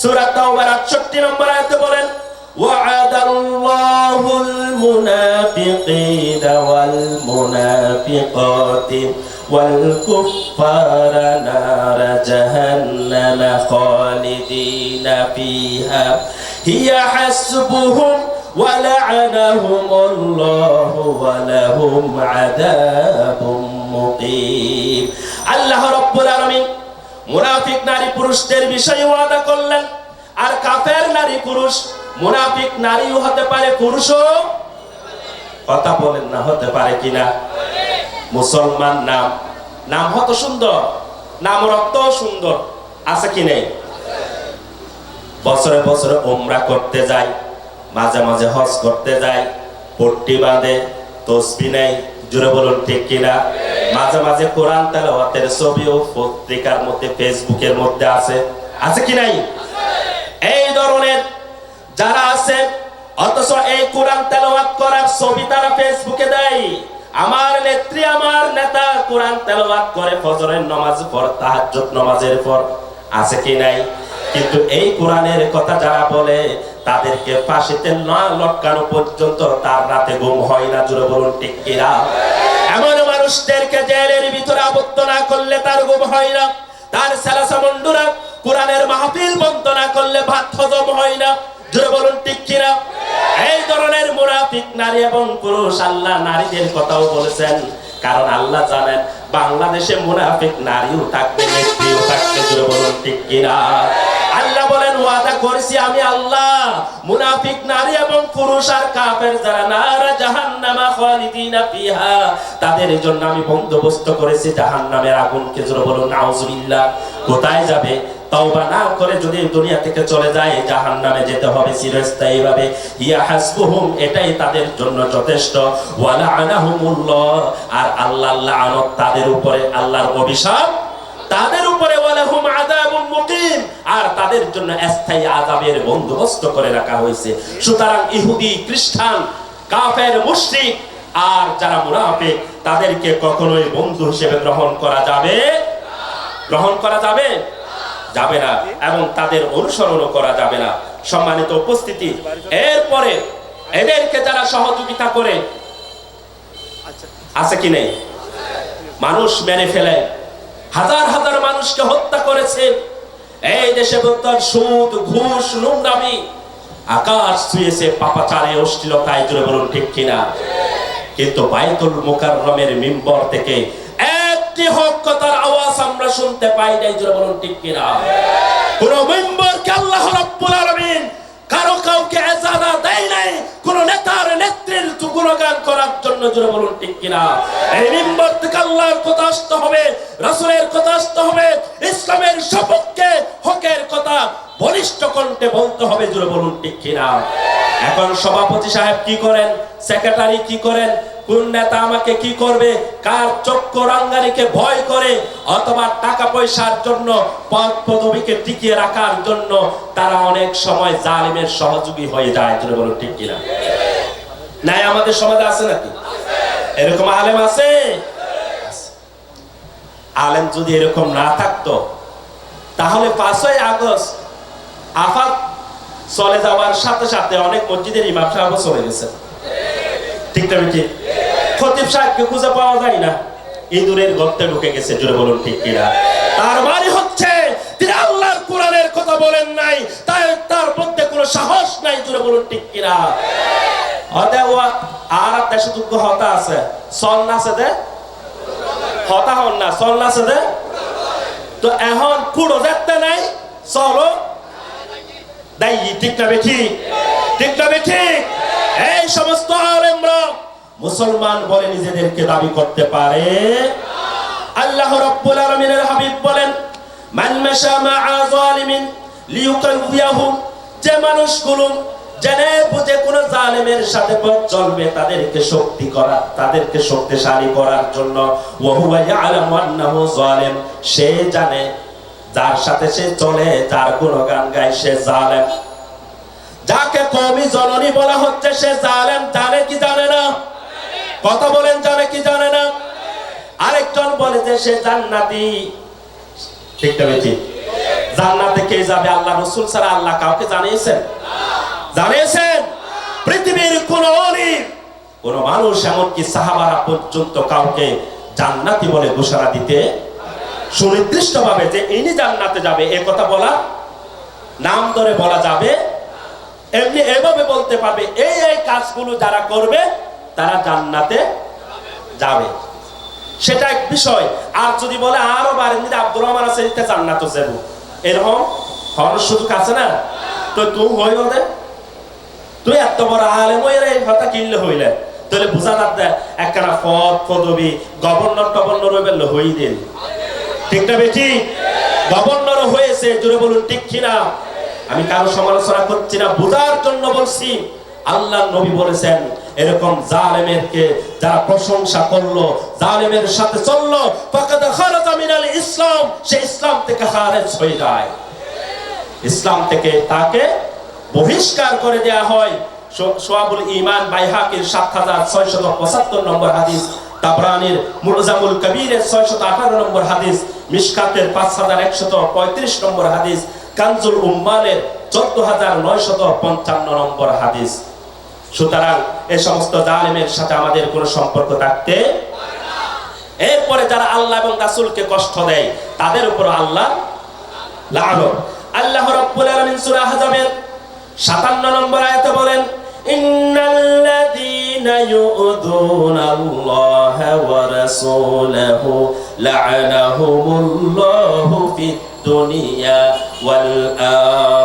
সূরা তাওবার 68 নম্বর আয়াতে বলেন, ওয়া'আদাল্লাহুল মুনাফিকিনা ওয়াল মুনাফিকাতি ওয়াল কুফফারা নারা জাহান্নামা খালিদিনা ফিহা হিয়া হাসবুহুম ওয়া লা'আনাহুমুল্লাহু ওয়া লাহুম আযাবুম মুকিম। আল্লাহ রাব্বুল আলামিন মুনাফিক নারী পুরুষদের বিষয়ে ওয়াদা করলেন, আর কাফের নারী পুরুষ, মুনাফিক নারীও হতে পারে, পুরুষও। কথা বলেন না, হতে পারে কিনা? মুসলমান নাম হতো সুন্দর, নাম রক্ত সুন্দর, আছে কি নেই? বছরে বছরে উমরা করতে যায়, মাঝে মাঝে হজ করতে যায়, পট্টি বাঁধে, তসবিহ নেই। জোরে বলুন ঠিক কিনা? মাঝে মাঝে কোরআন তেলাওয়াতের ছবিও পত্রিকার মধ্যে, ফেসবুকের মধ্যে আছে কি নাই? এই ধরনের যারা আছে, অথচ এই কোরআন তেলাওয়াত করার ছবি তারা ফেসবুকে দেয়। আমার নেত্রী, আমার নেতা কোরআন তেলাওয়াত করে ফজরের নামাজ পর, তাহাজ্জুদ নামাজের পর, আছে কি নাই? কিন্তু এই কোরআনের কথা যারা বলে, তাদেরকে ফাঁসিতে না লটকানো পর্যন্ত তার রাতে ঘুম হয় না। জোরে বলুন ঠিক কিনা? এমন মানুষদেরকে জেলের ভিতরে আবদ্ধ না করলে তার ঘুম হয় না। তার সালাসা মুন্ডুরা কোরআনের মাহফিল বন্ধ না করলে ভাত হজম হয় না। জোরে বলুন ঠিক কিনা? এই ধরনের মুনাফিক নারী এবং পুরুষ, আল্লাহ নারীদের কথাও বলেছেন, কারণ আল্লাহ জানেন বাংলাদেশে মুনাফিক নারীও থাকবে, নেত্রীও থাকবে। জোরে বলুন ঠিক কিনা? আল্লাহ বলেন, ওয়াদা করেছি আমি আল্লাহ, মুনাফিক নারী এবং পুরুষ আর কাফের যারা নারা জাহান্নামা খালিদিনা ফিহা, তাদের জন্য আমি বন্দোবস্ত করেছি জাহান্নামের আগুনকে। জোরে বলুন নাউজুবিল্লাহ। কোথায় যাবে? তওবা না করে যদি দুনিয়া থেকে চলে যায়, জাহান্নামে যেতে হবে চিরস্থায়ীভাবে। ইয়া হাসবুহুম, এটাই তাদের জন্য যথেষ্ট। ওয়া লা'আনাহুমুল্লাহ, আর আল্লাহর লানত তাদের উপরে, আল্লাহর অভিশাপ তাদের উপরে। ওয়া লাহুম আযাবুম মুকিম, আর তাদের জন্য স্থায়ী আযাবের বন্দোবস্ত করে রাখা হয়েছে। সুতরাং ইহুদি, খ্রিস্টান, কাফের, মুশরিক আর যারা মুনাফিক, তাদেরকে কখনোই বন্ধু হিসেবে গ্রহণ করা যাবে যাবে না, এবং তাদের অনুসরণও করা যাবে না। সম্মানিত উপস্থিতি, এরপরে এদেরকে যারা সহযোগিতা করে, আছে কি নেই? মানুষ মেরে ফেলে, হাজার হাজার মানুষকে হত্যা করেছে। এই দেশে বর্তমান সুদ, ঘুষ, নোংরামি আকাশ ছুঁয়েছে, পাপাচারে, অশ্লীলতায়। জোরে বলুন ঠিক কিনা? কিন্তু বাইতুল মুকাররমের মিম্বর থেকে একটি হক কথার আওয়াজ আমরা শুনতে পাই নাই। জোরে বলুন ঠিক কিনা? কোন মিম্বরকে আল্লাহ রাব্বুল আলামিন কাউকে ইজাজত দেয় নাই কোন নেতার নেত্রীর গুণগান করার জন্য। জোরে বলুন ঠিক কিনা? এই মিম্বর থেকে আল্লাহর কথা আসতে হবে, রাসূলের কথা আসতে হবে, ইসলামের সপক্ষে হকের কথা বলিষ্ঠ কণ্ঠে বলতে হবে। জোরে বলুন ঠিক কিনা? এখন সভাপতি সাহেব কি করেন, সেক্রেটারি কি করেন, কোন নেতা আমাকে কি করবে, কার চক্র রাঙ্গারিকে ভয় করে, অথবা টাকা পয়সার জন্য, পদ পদবীকে টিকিয়ে রাখার জন্য তারা অনেক সময় জালিমের সহযোগী হয়ে যায়। জোরে বলুন ঠিক কিনা? নাই আমাদের সমাজে আছে নাকি এরকম আলেম? আছে। আলেম যদি এরকম না থাকতো, তাহলে 5ই আগস্ট আফাত চলে যাওয়ার সাথে সাথে অনেক মসজিদের ইমাম সাহেব চলে গেছে। ঠিক না? ঠিক। খতিব সাহেবকে খুঁজে পাওয়া যায় না, ইঁদুরের গর্তে ঢুকে গেছে। জোরে বলুন ঠিক কিনা? তার মানে হচ্ছে তিনি আল্লাহর কোরআনের কথা বলেন নাই, তাই তার মধ্যে কোনো সাহস নাই। জোরে বলুন ঠিক কিনা? হতে আর দেশে যোগ্য হতা আছে, চল না আছে দে হতা হন না, চল না সাথে। তো এখন পুরো যাতে নাই, চলো দাই, ঠিক না বেঠি? ঠিক না বেঠি? এই সমস্ত আলেমরা মুসলমান বলে নিজেদেরকে দাবি করতে পারে? আল্লাহ রাব্বুল আলামিনের হাবিব বলেন, মান মাশা মা'a যালিমিন লিয়ুকাযিয়াহু, যে মানুষগুলো জেনে বুঝে কোন জালেমের সাথে পথ চলবে, তাদেরকে শক্তি করা, তাদেরকে শক্তিশালী করার জন্য, ওয়া হুয়া ইয়ালামু আন্নাহু যালিম, সে জানে যার সাথে সে চলে, যার গুণগান গায়, সে জালেম। যাকে কওমি জননী বলা হচ্ছে সে জালেম, জানে কি জানে না? কথা বলেন, জানে কি জানে না? আরেকজন বলে যে সে জান্নাতি, ঠিক না বেঠি? জান্নাতে কে যাবে? আল্লাহ রাসূল ছাড়া আল্লাহ কাউকে জানিয়েছেন? জানিয়েছেন? পৃথিবীর কোন ওলি, কোন মানুষ, এমনকি সাহাবারা পর্যন্ত কাউকে জান্নাতি বলে ঘোষণা দিতে, সুনির্দিষ্টভাবে যে ইনি জান্নাতে যাবে এ কথা বলা, নাম ধরে বলা যাবে? এমনি এভাবে বলতে পারবে এই এই কাজগুলো যারা করবে তারা জান্নাতে যাবে, সেটা এক বিষয়। আর যদি বলে আরো বারেন্দি আব্দুর রহমান আছে জান্নাতে যাব, এরকম হওয়ার সুযোগ আছে না? তো তুই হই ওদের, তুই এত বড় আলেম হইলে এই কথা কিনলে হইলে, তাহলে বুঝা যাবে একখানা পদ পদবি গভর্নর টভর্নর হইবেন হই দিন, ঠিক না বেঠি? গভর্নর হয়েছে, জোরে বলুন ঠিক কিনা? আমি কারো সমালোচনা করছি না, বুঝার জন্য বলছি। আল্লাহ নবী বলেছেন এরকম জালেমেরকে যারা প্রশংসা করলো, জালেমের সাথে চললো, ফাকাদ খারাজা মিনাল ইসলাম, সে ইসলাম থেকে খারেজ হয়ে যায়, ইসলাম থেকে তাকে বহিষ্কার করে দেয়া হয়। শুআবুল ঈমান বাইহাকির ৭৬৭৫ নম্বর হাদিস, তাবরানির মুজামুল কবিরের ৬১৮ নম্বর হাদিস, মিশকাতের ৫১৩৫ নম্বর হাদিস, কানজুল উম্মালের ১৪৯৫৫ নম্বর হাদিস। সুতরাং এই সমস্ত জালেমের সাথে আমাদের কোনো সম্পর্ক থাকতে পারে না। এরপরে যারা আল্লাহ এবং রাসূলকে কষ্ট দেয় তাদের উপর আল্লাহ লানত। আল্লাহ রাব্বুল আলামিন সূরা আহজাবের ৫৭ নম্বর আয়াতে বলেন, ইন্নাল্লাযীনা ইউযুনাল্লাহা ওয়া রাসূলাহু লা'আনাহুমুল্লাহু ফিদ দুনিয়া ওয়াল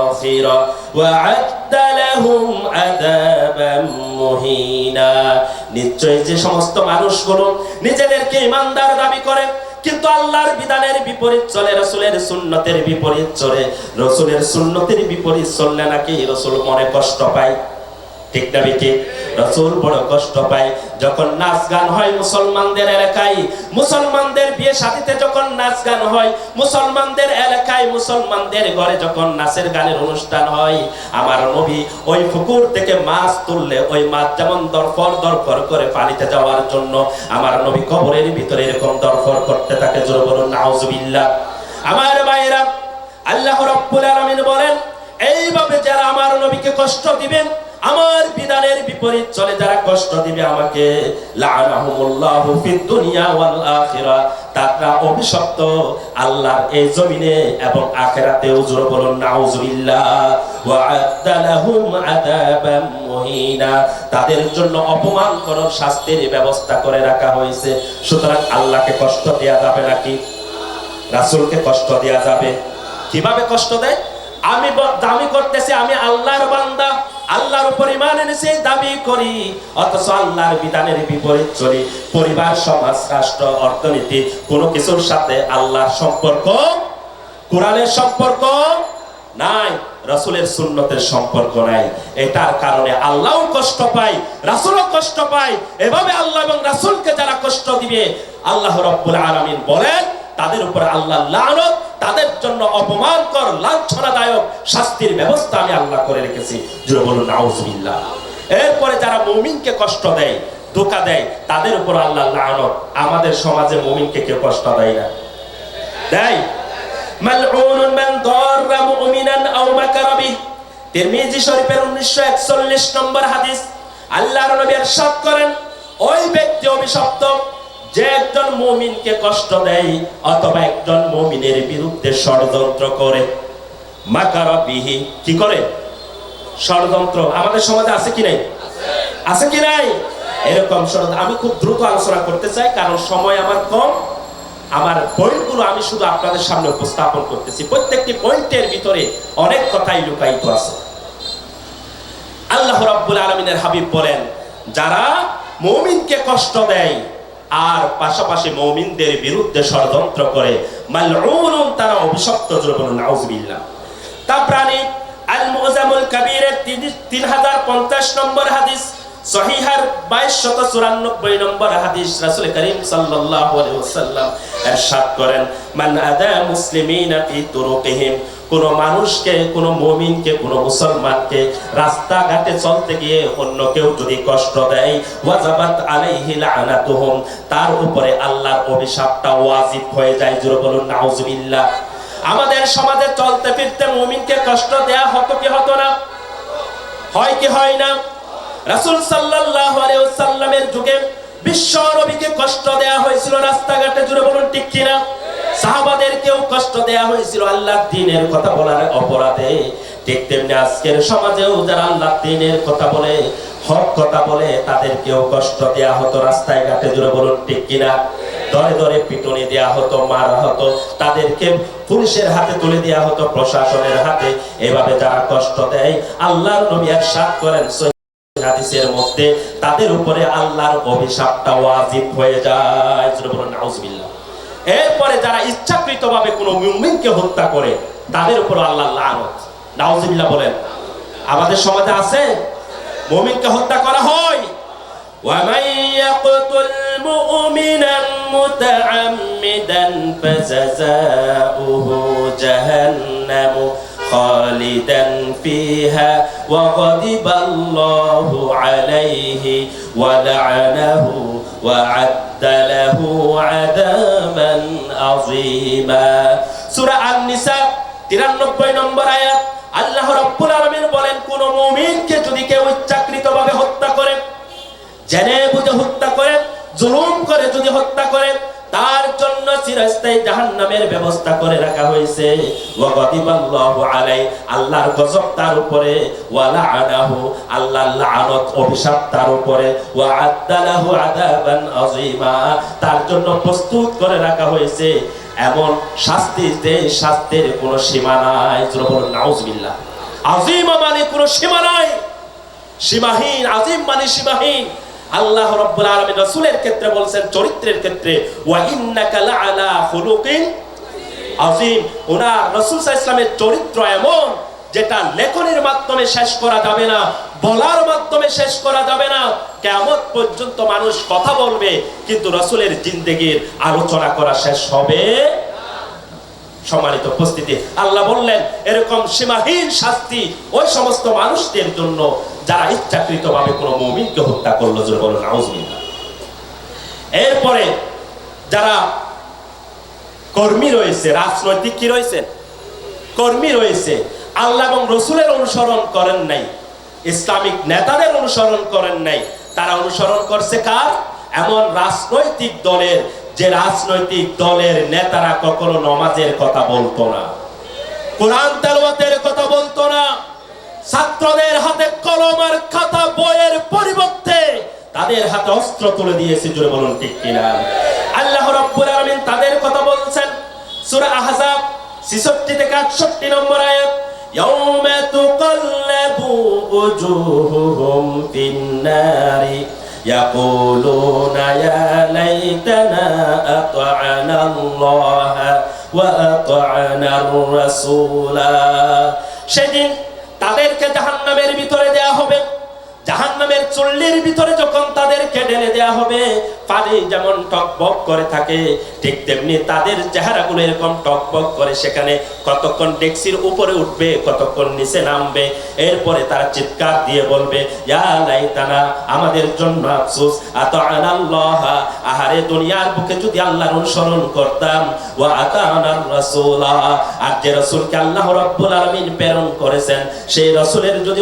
আখিরা ওয়া আ'আদ্দা লাহুম আযাবাম মুহিনা। নিশ্চয় যে সমস্ত মানুষগুলো নিজেদেরকে ঈমানদার দাবি করে কিন্তু আল্লাহর বিধানের বিপরীত চলে, রাসূলের সুন্নতের বিপরীত চলে, রাসূলের সুন্নতের বিপরীত চললে নাকি রাসূল মনে কষ্ট পায়, ঠিক না বেঠি? রাসূল বড় কষ্ট পায় যখন নাচ গান হয় মুসলমানদের এলাকায়, মুসলমানদের বিয়ে শাদীতে যখন নাচ গান হয়, মুসলমানদের এলাকায় মুসলমানদের ঘরে যখন নাচের গানের অনুষ্ঠান হয়, আমার নবী ওই পুকুর থেকে মাছ তুললে ওই মাছ যেমন দরফর দরফর করে পানিতে যাওয়ার জন্য আমার নবী কবরের ভিতরে এরকম দরফর করতে থাকে, জোরে বলুন নাউজুবিল্লাহ। আমার ভাইরা, আল্লাহ রাব্বুল আলামিন বলেন এইভাবে যারা আমার নবীকে কষ্ট দিবেন, আমার বিধানের বিপরীত চলে যারা কষ্ট দিবে আমাকে, লা'আনাহুমুল্লাহু ফিদ দুনিয়া ওয়াল আখিরা, তারা অভিশপ্ত আল্লাহর এই জমিনে এবং আখিরাতেও, জোরে বলুন নাউজুবিল্লাহ। ওয়া আ'আদ্দা লাহুম আযাবাম মুহিনা, তাদের জন্য অপমানকর শাস্তির ব্যবস্থা করে রাখা হয়েছে। সুতরাং আল্লাহকে কষ্ট দেয়া যাবে নাকি? রাসূলকে কষ্ট দেয়া যাবে? কিভাবে কষ্ট দেয়? আমি দাবি করতেছি আমি আল্লাহর বান্দা, আল্লাহর উপর ঈমান এনেছি দাবি করি, অথচ আল্লাহর বিধানের বিপরীত চলি। পরিবার, সমাজ, রাষ্ট্র, অর্থনীতি কোনো কিছুর সাথে আল্লাহর সম্পর্ক, কোরআনের সম্পর্ক নাই, রাসূলের সুন্নতের সম্পর্ক নাই। এটার কারণে আল্লাহও কষ্ট পায়, রাসূলও কষ্ট পায়। এভাবে আল্লাহ এবং রাসূলকে যারা কষ্ট দিবে আল্লাহ রাব্বুল আলামিন বলেন তাদের উপর আল্লাহ লানত, তাদের জন্য অপমানকর লাঞ্ছনাদায়ক শাস্তির ব্যবস্থা আমি আল্লাহ করে রেখেছি, জোরে বলুন নাউজুবিল্লাহ। এরপরে যারা মুমিনকে কষ্ট দেয়, ধোঁকা দেয়, তাদের উপর আল্লাহ লানত। আমাদের সমাজে মুমিনকে কেউ কষ্ট দেয় না? দেয়? মালউনুন মান দাররা মুমিনান আও মাকারা বিহি, তিরমিজি শরীফের 1941 নম্বর হাদিস। আল্লাহর নবী ইরশাদ করেন ওই ব্যক্তি অভিশপ্ত যে একজন মুমিনকে কষ্ট দেয় অথবা একজন মুমিনের বিরুদ্ধে ষড়যন্ত্র করে। মাকারা বিহি, কি করে? ষড়যন্ত্র। আমাদের সমাজে আছে কি নাই? আছে কি নাই? এরকম ষড়যন্ত্র। আমি খুব দ্রুত আলোচনা করতে চাই কারণ সময় আমার কম, আমার পয়েন্টগুলো আমি শুধু আপনাদের সামনে উপস্থাপন করতেছি। প্রত্যেকটি পয়েন্টের ভিতরে অনেক কথাই লুকায়িত আছে। আল্লাহ রাব্বুল আলামিনের হাবিব বলেন, যারা মুমিনকে কষ্ট দেয় আর পাশাপাশি মুমিনদের বিরুদ্ধে ষড়যন্ত্র করে, মালউনুন, তারা অভিশপ্ত। জোরে বলুন নাউযুবিল্লাহ। তাবরানী আল মুজামুল কাবীরের 3050 নম্বর হাদিস, সহিহার 2294 নম্বর হাদিস, রাসূল করিম সাল্লাল্লাহু আলাইহি ওয়াসাল্লাম ইরশাদ করেন, মান আদা মুসলিমিনা ফি তুরুকিহিম, কোন মানুষকে, কোন মুমিনকে, কোন মুসলমানকে রাস্তাঘাটে চলতে গিয়ে অন্য কেউ যদি কষ্ট দেয়, ওয়াজাবাত আলাইহি লানাতুহুম, তার উপরে আল্লাহর অভিশাপটা ওয়াজিব হয়ে যায়। জোরে বলুন নাউযুবিল্লাহ। আমাদের সমাজে চলতে ফিরতে মুমিনকে কষ্ট দেয়া হতো কি হতো না? হয় কি হয় না? রাসূল সাল্লাল্লাহু আলাইহি ওয়াসাল্লামের যুগে বিশ্ব নবীকে কষ্ট দেয়া হয়েছিল রাস্তাঘাটে। জোরে বলুন ঠিক কি না? সাহাবাদেরকেও কষ্ট দেয়া হয়েছিল আল্লাহর দ্বীনের কথা বলার অপরাধে। ঠিক তেমনি আজকের সমাজেও যারা আল্লাহর দ্বীনের কথা বলে, হক কথা বলে, তাদেরকেও কষ্ট দেয়া হতো রাস্তায় ঘাটে। জোরে বলুন ঠিক কিনা? ধরে ধরে পিটুনি দেয়া হতো, মারা হতো, তাদেরকে পুলিশের হাতে তুলে দেয়া হতো, প্রশাসনের হাতে। এভাবে যারা কষ্ট দেয়, আল্লাহর নবী ইরশাদ করেন হাদিসের মধ্যে, তাদের উপরে আল্লাহর অভিশাপটা ওয়াজিব হয়ে যায়। জোরে বলুন নাউযুবিল্লাহ। এরপরে যারা ইচ্ছাকৃতভাবে কোনো মুমিনকে হত্যা করে, তাদের উপর আল্লাহর লানত। নাউযুবিল্লাহ বলেন। আমাদের সমাজে আছে মুমিনকে হত্যা করা হয়। وَمَن يَقْتُلْ مُؤْمِنًا مُتَعَمِّدًا فَجَزَاؤُهُ جَهَنَّمُ خَالِدًا فِيهَا وَغَضِبَ اللَّهُ عَلَيْهِ وَلَعَنَهُ وَأَعَدَّ لَهُ عَذَابًا عَظِيمًا। সূরা আন-নিসা 93 নম্বর আয়াত। আল্লাহ রাব্বুল আলামিন বলেন, কোন মুমিনকে যদি কেউ ইচ্ছাকৃতভাবে হত্যা করে, জেনে বুঝে হত্যা করে, জুলুম করে যদি হত্যা করে, তার জন্য চিরস্থায়ী জাহান্নামের ব্যবস্থা করে রাখা হয়েছে। ওয়া গাদিবাল্লাহু আলাইহি, আল্লাহর গজব তার উপরে, ওয়া লাআনাহু, আল্লাহর লানত, অভিশাপ তার উপরে, ওয়া আদ্দালাহু আযাবান আযীমা, তার জন্য প্রস্তুত করে রাখা হয়েছে এমন শাস্তি, যে শাস্তির কোনো সীমা নাই। জোরে বলুন নাউযুবিল্লাহ। আযীমা মানে কোনো সীমা নাই, সীমাহীন। আযীম মানে সীমাহীন। আল্লাহ রাব্বুল আলামিন রাসূলের ক্ষেত্রে বলেছেন, চরিত্রের ক্ষেত্রে, ওয়া ইন্নাকা লাআলা খুলুকিন আযীম। ওনার রাসূল সাল্লাল্লাহু আলাইহি ওয়াসাল্লামের চরিত্র এমন, যেটা লেখনের মাধ্যমে শেষ করা যাবে না, বলার মাধ্যমে শেষ করা যাবে না। কিয়ামত পর্যন্ত মানুষ কথা বলবে, কিন্তু রাসূলের জিন্দেগীর আলোচনা করা শেষ হবে। সম্মানিত উপস্থিতি, আল্লাহ বললেন এরকম সীমাহীন শাস্তি ওই সমস্ত মানুষদের জন্য যারা ইচ্ছাকৃতভাবে কোনো মুমিনকে হত্যা করলো। জোরে বলুন নাউযুবিল্লাহ। এরপরে যারা কর্মী রয়েছে, রাজনৈতিক কি রয়েছে, কর্মী রয়েছে, আল্লাহ এবং রাসূলের অনুসরণ করেন নাই, ইসলামিক নেতাদের অনুসরণ করেন নাই, তারা অনুসরণ করছে কার? এমন রাজনৈতিক দলের, যে রাজনৈতিক দলের নেতারা কখনো নামাজের কথা বলতো না, কোরআন তেলাওয়াতের কথা বলতো না, ছাত্রদের হাতে কলম আর খাতা বইয়ের পরিবর্তে তাদের হাতে অস্ত্র তুলে দিয়েছে। জোরে বলুন ঠিক কিনা? আল্লাহ রাব্বুল আলামিন তাদের কথা বলছেন সূরা আহজাব 66 থেকে 68 নম্বর আয়াত, ইয়াউমা তুকাল্লাবু উজুহুহুম ফিন-নারি ইয়াকুলুনা ইয়া লাইতানা আত'আনা আল্লাহ ওয়া আত'আনা আর-রাসূলা। সেদিন তাদেরকে জাহান্নামের ভিতরে দেয়া হবে। জাহান্নামের চুল্লির ভিতরে যখন তাদেরকে ঢেলে দেয়া হবে, পানি যেমন টকবক করে থাকে, ঠিক তেমনি তাদের চেহারাগুলো এরকম টকবক করে, সেখানে কতক্ষণ ডেক্সির উপরে উঠবে, কতক্ষণ নিচে নামবে। এরপরে তারা চিৎকার দিয়ে বলবে, ইয়া লাইতানা, আমাদের জন্য আফসোস, আতা'আনা আল্লাহ, আহারে দুনিয়ার বুকে যদি আল্লাহর অনুসরণ করতাম, ওয়া আতা'আনা আর-রাসূলা, আর যে রাসূলকে আল্লাহ রাব্বুল আলামিন প্রেরণ করেছেন, সেই রাসূলের যদি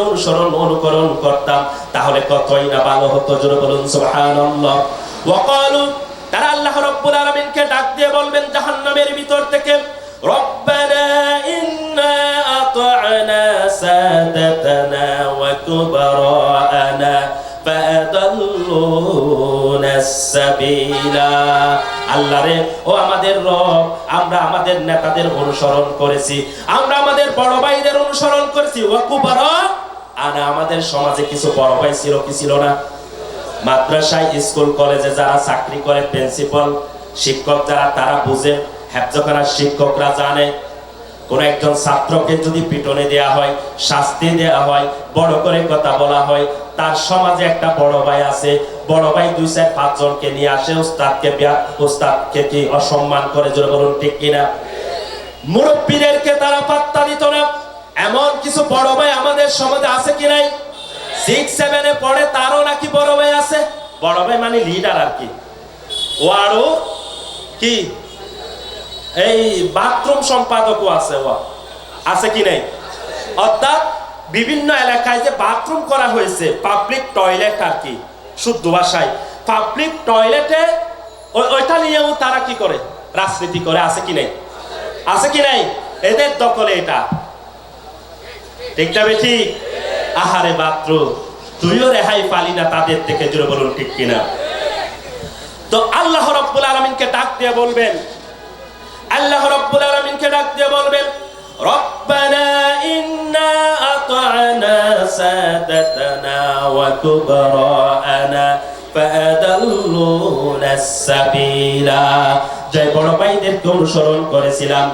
অনুকরণ করতাম, তাহলে কতই না ভালো হতো। জোরে বলুন সুবহানাল্লাহ। ওয়া ক্বালু, তারা আল্লাহ রাব্বুল আলামিনকে ডাক দিয়ে বলবেন জাহান্নামের ভিতর থেকে, রব্বানা ইন্না আতা'না সাদাতানা ওয়া কুবারানা ফাআদাল্লুনা সাবিলা। আল্লাহ রে, ও আমাদের রব, আমরা আমাদের নেতাদের অনুসরণ করেছি, আমরা আমাদের বড় ভাইদের অনুসরণ করেছি। ওয়া কুবারা, আর আমাদের সমাজে কিছু বড় ভাই ছিল কি ছিল না? মাদ্রাসায়, স্কুল কলেজে যারা চাকরি করে, প্রিন্সিপাল, শিক্ষক যারা, তারা বুঝে, হেফজখানার শিক্ষকরা জানে, কোন একজন ছাত্রকে যদি পিটনে দেয়া হয়, শাস্তি দেয়া হয়, বড় করে কথা বলা হয়, তার সমাজে একটা বড় ভাই আছে, বড় ভাই 2-4-5 জনকে নিয়ে আসে, উস্তাদকে কি অসম্মান করে, জোরে বলুন ঠিক কিনা? মুরব্বীদেরকে তারা পাত্তা দিত না। এমন কিছু বড় ভাই আমাদের সমাজে আছে কি নাই? 6-7 পড়ে, তারও নাকি বড় ভাই আছে। বড় ভাই মানে লিডার আর কি। ও আরো কি এই বাথরুম সম্পাদকও আছে, ও আছে কি নাই? অর্থাৎ বিভিন্ন এলাকায় যে বাথরুম করা হয়েছে, পাবলিক টয়লেট আর কি, শুদ্ধ ভাষায় পাবলিক টয়লেটে, ওইটা নিয়েও তারা কি করে? রাজনীতি করে। আছে কি নাই? আছে কি নাই? এদের দখলে এটা, ঠিক না ঠিক? আহারে বাথরুম, তুইও রেহাই পালি না তাদের থেকে, জোরে বলুন ঠিক কিনা? তো আল্লাহ রাব্বুল আলামিনকে ডাক দিয়ে বলবেন, আল্লাহ রাব্বুল আলামিনকে ডাক দিয়ে বলবেন, রব্বানা ইন্না আতা'না সাদাতানা ওয়া কুবরা'ানা ফাআদাল্লুনা সাবিলা। যে বড় ভাইদেরকে অনুসরণ করেছিলাম,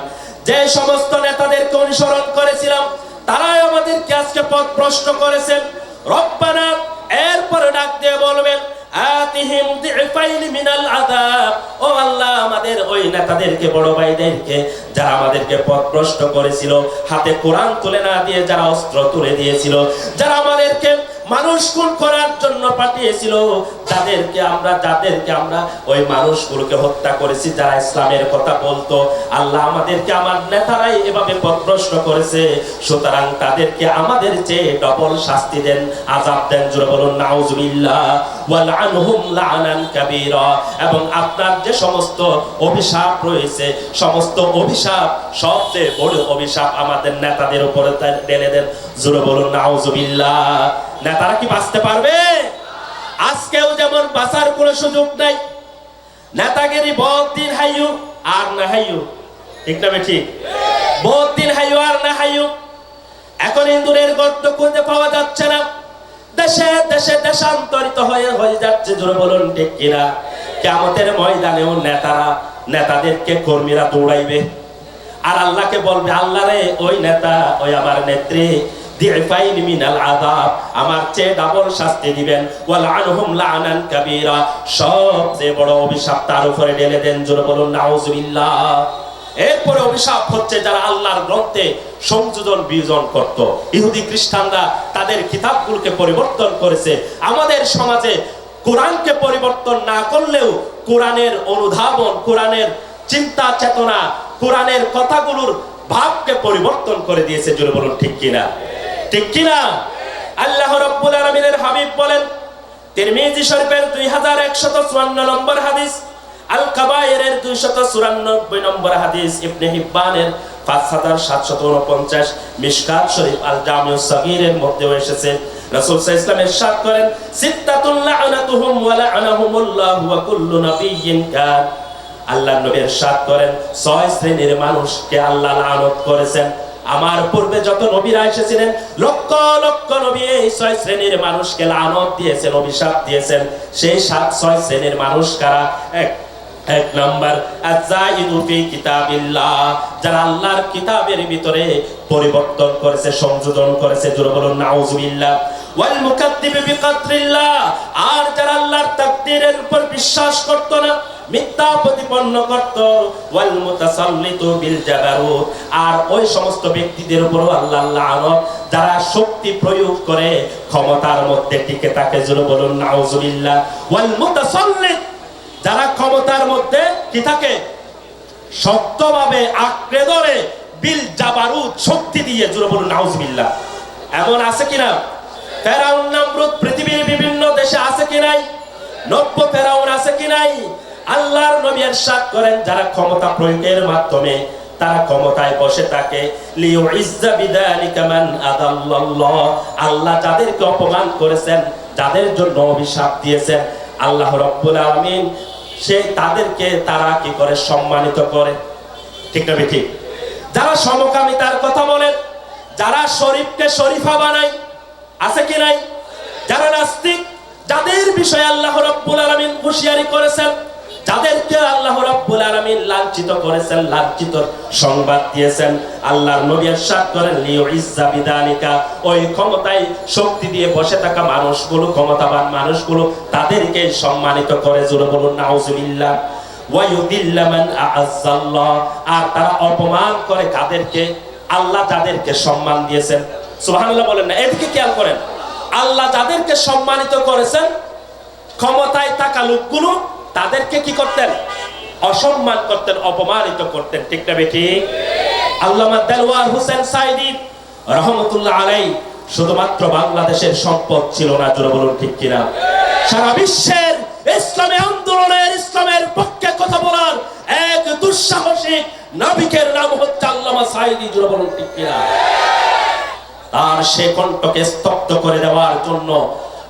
যে সমস্ত নেতাদেরকে অনুসরণ করেছিলাম, তারাই আমাদেরকে আজকে পথভ্রষ্ট করেছেন। রব্বানা, এরপরে ডাক দিয়ে বলবেন, আতিহিম দিফাইন মিনাল আযাব। ও আল্লাহ, আমাদের ওই নেতাদেরকে, বড় ভাইদেরকে, যারা আমাদেরকে পথভ্রষ্ট করেছিল, হাতে কোরআন তুলে না দিয়ে যারা অস্ত্র তুলে দিয়েছিল, যারা আমাদেরকে মানুষ খুন করার জন্য পাঠিয়েছিল, যাদেরকে আমরা ওই মানুষগুলোকে হত্যা করেছি, যারা ইসলামের কথা বলতো, আল্লাহ আমাদেরকে, আমার নেতারাই এভাবে পথভ্রষ্ট করেছে। সুতরাং তাদেরকে আমাদের চেয়ে ডবল শাস্তি দেন, আযাব দেন, জোরে বলুন নাউযুবিল্লাহ। ওয়াল আনহুম লা'নান কাবীরা। এবং আপনার যে সমস্ত অভিশাপ রয়েছে, সমস্ত অভিশাপ, সবচেয়ে বড় অভিশাপ আমাদের নেতাদের উপরে ঢেলে দেন, জোরে বলুন নাউযুবিল্লাহ। নেতারা কি বাঁচতে পারবে? আজকেও যেমন বাঁচার কোনো সুযোগ নাই। নেতাগিরি বহুত দিন হাইয়ু আর না হাইয়ু, ঠিক না ঠিক? বহুত দিন হাইয়ু আর না হাইয়ু। এখন ইন্দুরের গর্ত খুঁজে পাওয়া যাচ্ছে না, দেশে দেশে দেশান্তরিত হয়ে যাচ্ছে, জোরে বলুন ঠিক কিনা? কিয়ামতের ময়দানেও নেতাদেরকে কর্মীরা দৌড়াইবে, আর আল্লাহকে বলবে, আল্লাহ রে, ওই নেতা, ওই আমার নেত্রী দিফাইন মিনাল আযাব, আমার চেয়ে ডাবল শাস্তি দিবেন। ওয়াল আনহুম লা'নান কাবীরা, সবচেয়ে বড় অভিশাপ তার উপরে ঢেলে দেন, জোরে বলুন নাউযুবিল্লাহ। এরপরে অভিশাপ হচ্ছে যারা আল্লাহর গ্রন্থে সংযোজন বিয়োজন করত। ইহুদি খ্রিস্টানরা তাদের কিতাবগুলোকে পরিবর্তন করেছে। আমাদের সমাজে কোরআনকে পরিবর্তন না করলেও কোরআনের অনুধাবন, কোরআনের চিন্তা চেতনা, কোরআনের কথাগুলোর ভাবকে পরিবর্তন করে দিয়েছে, জোরে বলুন ঠিক কিনা? ঠিক কিনা? আল্লাহ রাব্বুল আলামিনের হাবিব বলেন, তিরমিজি শরীফের 2154 নম্বর হাদিস, আল কাবায়েরের 294 নম্বর হাদিস, ইবনে হিব্বানের 5749, মিশকাত শরীফ আল জামিউস সাগীরের মধ্যেও এসেছে। রাসূল সাল্লাল্লাহু আলাইহি ওয়াসাল্লাম ইরশাদ করেন, সিত্তাতুন লা'নাতুহুম ওয়া লা'নাহুমুল্লাহু ওয়া কুল্লু নাবিয়্যিন কান। আল্লাহর নবী ইরশাদ করেন, 6 শ্রেণীর মানুষকে আল্লাহ লানত করেছেন। আমার পূর্বে যত নবীরা এসেছিলেন, লক্ষ লক্ষ নবী এই 6 শ্রেণীর মানুষকে লানত দিয়েছেন, অভিশাপ দিয়েছেন। সেই 6 শ্রেণীর মানুষ কারা? এক নাম্বার, আযাইদু ফি কিতাবিল্লাহ, যারা আল্লাহর কিতাবের ভিতরে পরিবর্তন করেছে, সংযোজন করেছে, জোরে বলুন নাউযুবিল্লাহ। ওয়াল মুকাদ্দিবু বিকাদরিল্লাহ, আর যারা আল্লাহর তাকদীরের উপর বিশ্বাস করত না, মিথ্যা প্রতিপন্ন করত। ওয়াল মুতাসাল্লিতু বিল জাবারুত, আর ওই সমস্ত ব্যক্তিদের উপরও আল্লাহর লানত, যারা শক্তি প্রয়োগ করে ক্ষমতার মধ্যে টিকে থাকে, জোরে বলুন নাউযুবিল্লাহ। ওয়াল মুতাসাল্লিত, যারা ক্ষমতার মধ্যে কি থাকে, শক্তভাবে আঁকড়ে ধরে, বিল জাবারুত, শক্তি দিয়ে, জোরে বলুন নাউযুবিল্লাহ। এমন আছে কিনা? ফেরাউন নমরুদ পৃথিবীর বিভিন্ন দেশে আছে কি নাই? নব্য ফেরাউন আছে কি নাই? আল্লাহর নবী ইরশাদ করেন, যারা ক্ষমতা প্রয়োগের মাধ্যমে তারা ক্ষমতায় বসে থাকে, লিউইজ্জা বিযালিকা মান আদাল্লাল্লাহ, আল্লাহ যাদেরকে অপমান করেছেন, যাদের জন্য অভিশাপ দিয়েছেন, আল্লাহ রাব্বুল আলামিন সে তাদেরকে তারা কি করে সম্মানিত করে, ঠিক না ঠিক? যারা সমকামিতার কথা বলেন, যারা শরীফকে শরীফা বানায়, আছে কি নাই? যারা নাস্তিক, যাদের বিষয়ে আল্লাহ রাব্বুল আলামিন হুঁশিয়ারি করেছেন, যাদেরকে আল্লাহ রাব্বুল আলামিন লাঞ্ছিত করেছেন, লাঞ্ছিত সংবাদ দিয়েছেন, আল্লাহর নবী ইরশাদ করেন লিউইজ্জা বিদালিকা, ওই ক্ষমতায় শক্তি দিয়ে বসে থাকা মানুষগুলো, ক্ষমতাবান মানুষগুলো তাদেরকে সম্মানিত করে, জোরে বলুন নাউজুবিল্লাহ। ওয়া ইউদিল্লা মান আ'আজ্জাল্লাহ, আর তারা অপমান করে কাদেরকে? আল্লাহ যাদেরকে সম্মান দিয়েছেন। সুবহানাল্লাহ বলেন না? এদিকে খেয়াল করেন, আল্লাহ যাদেরকে সম্মানিত করেছেন, ক্ষমতায় থাকা লোকগুলো তাদেরকে কি করতেন? অসম্মান করতেন, অপমানিত করতেন, ঠিক না ঠিক? আল্লামা দেলওয়ার হোসেন সাইদি রহমতুল্লাহ আলাইহি শুধুমাত্র বাংলাদেশের সম্পদ ছিল না, জোরে বলুন ঠিক কিনা? সারা বিশ্বের ইসলামী আন্দোলনের, ইসলামের পক্ষে কথা বলার এক দুঃসাহসিক নাবিকের নাম হচ্ছে আল্লামা সাইদি, জোরে বলুন ঠিক কিনা? আর সে কণ্ঠকে স্তব্ধ করে দেওয়ার জন্য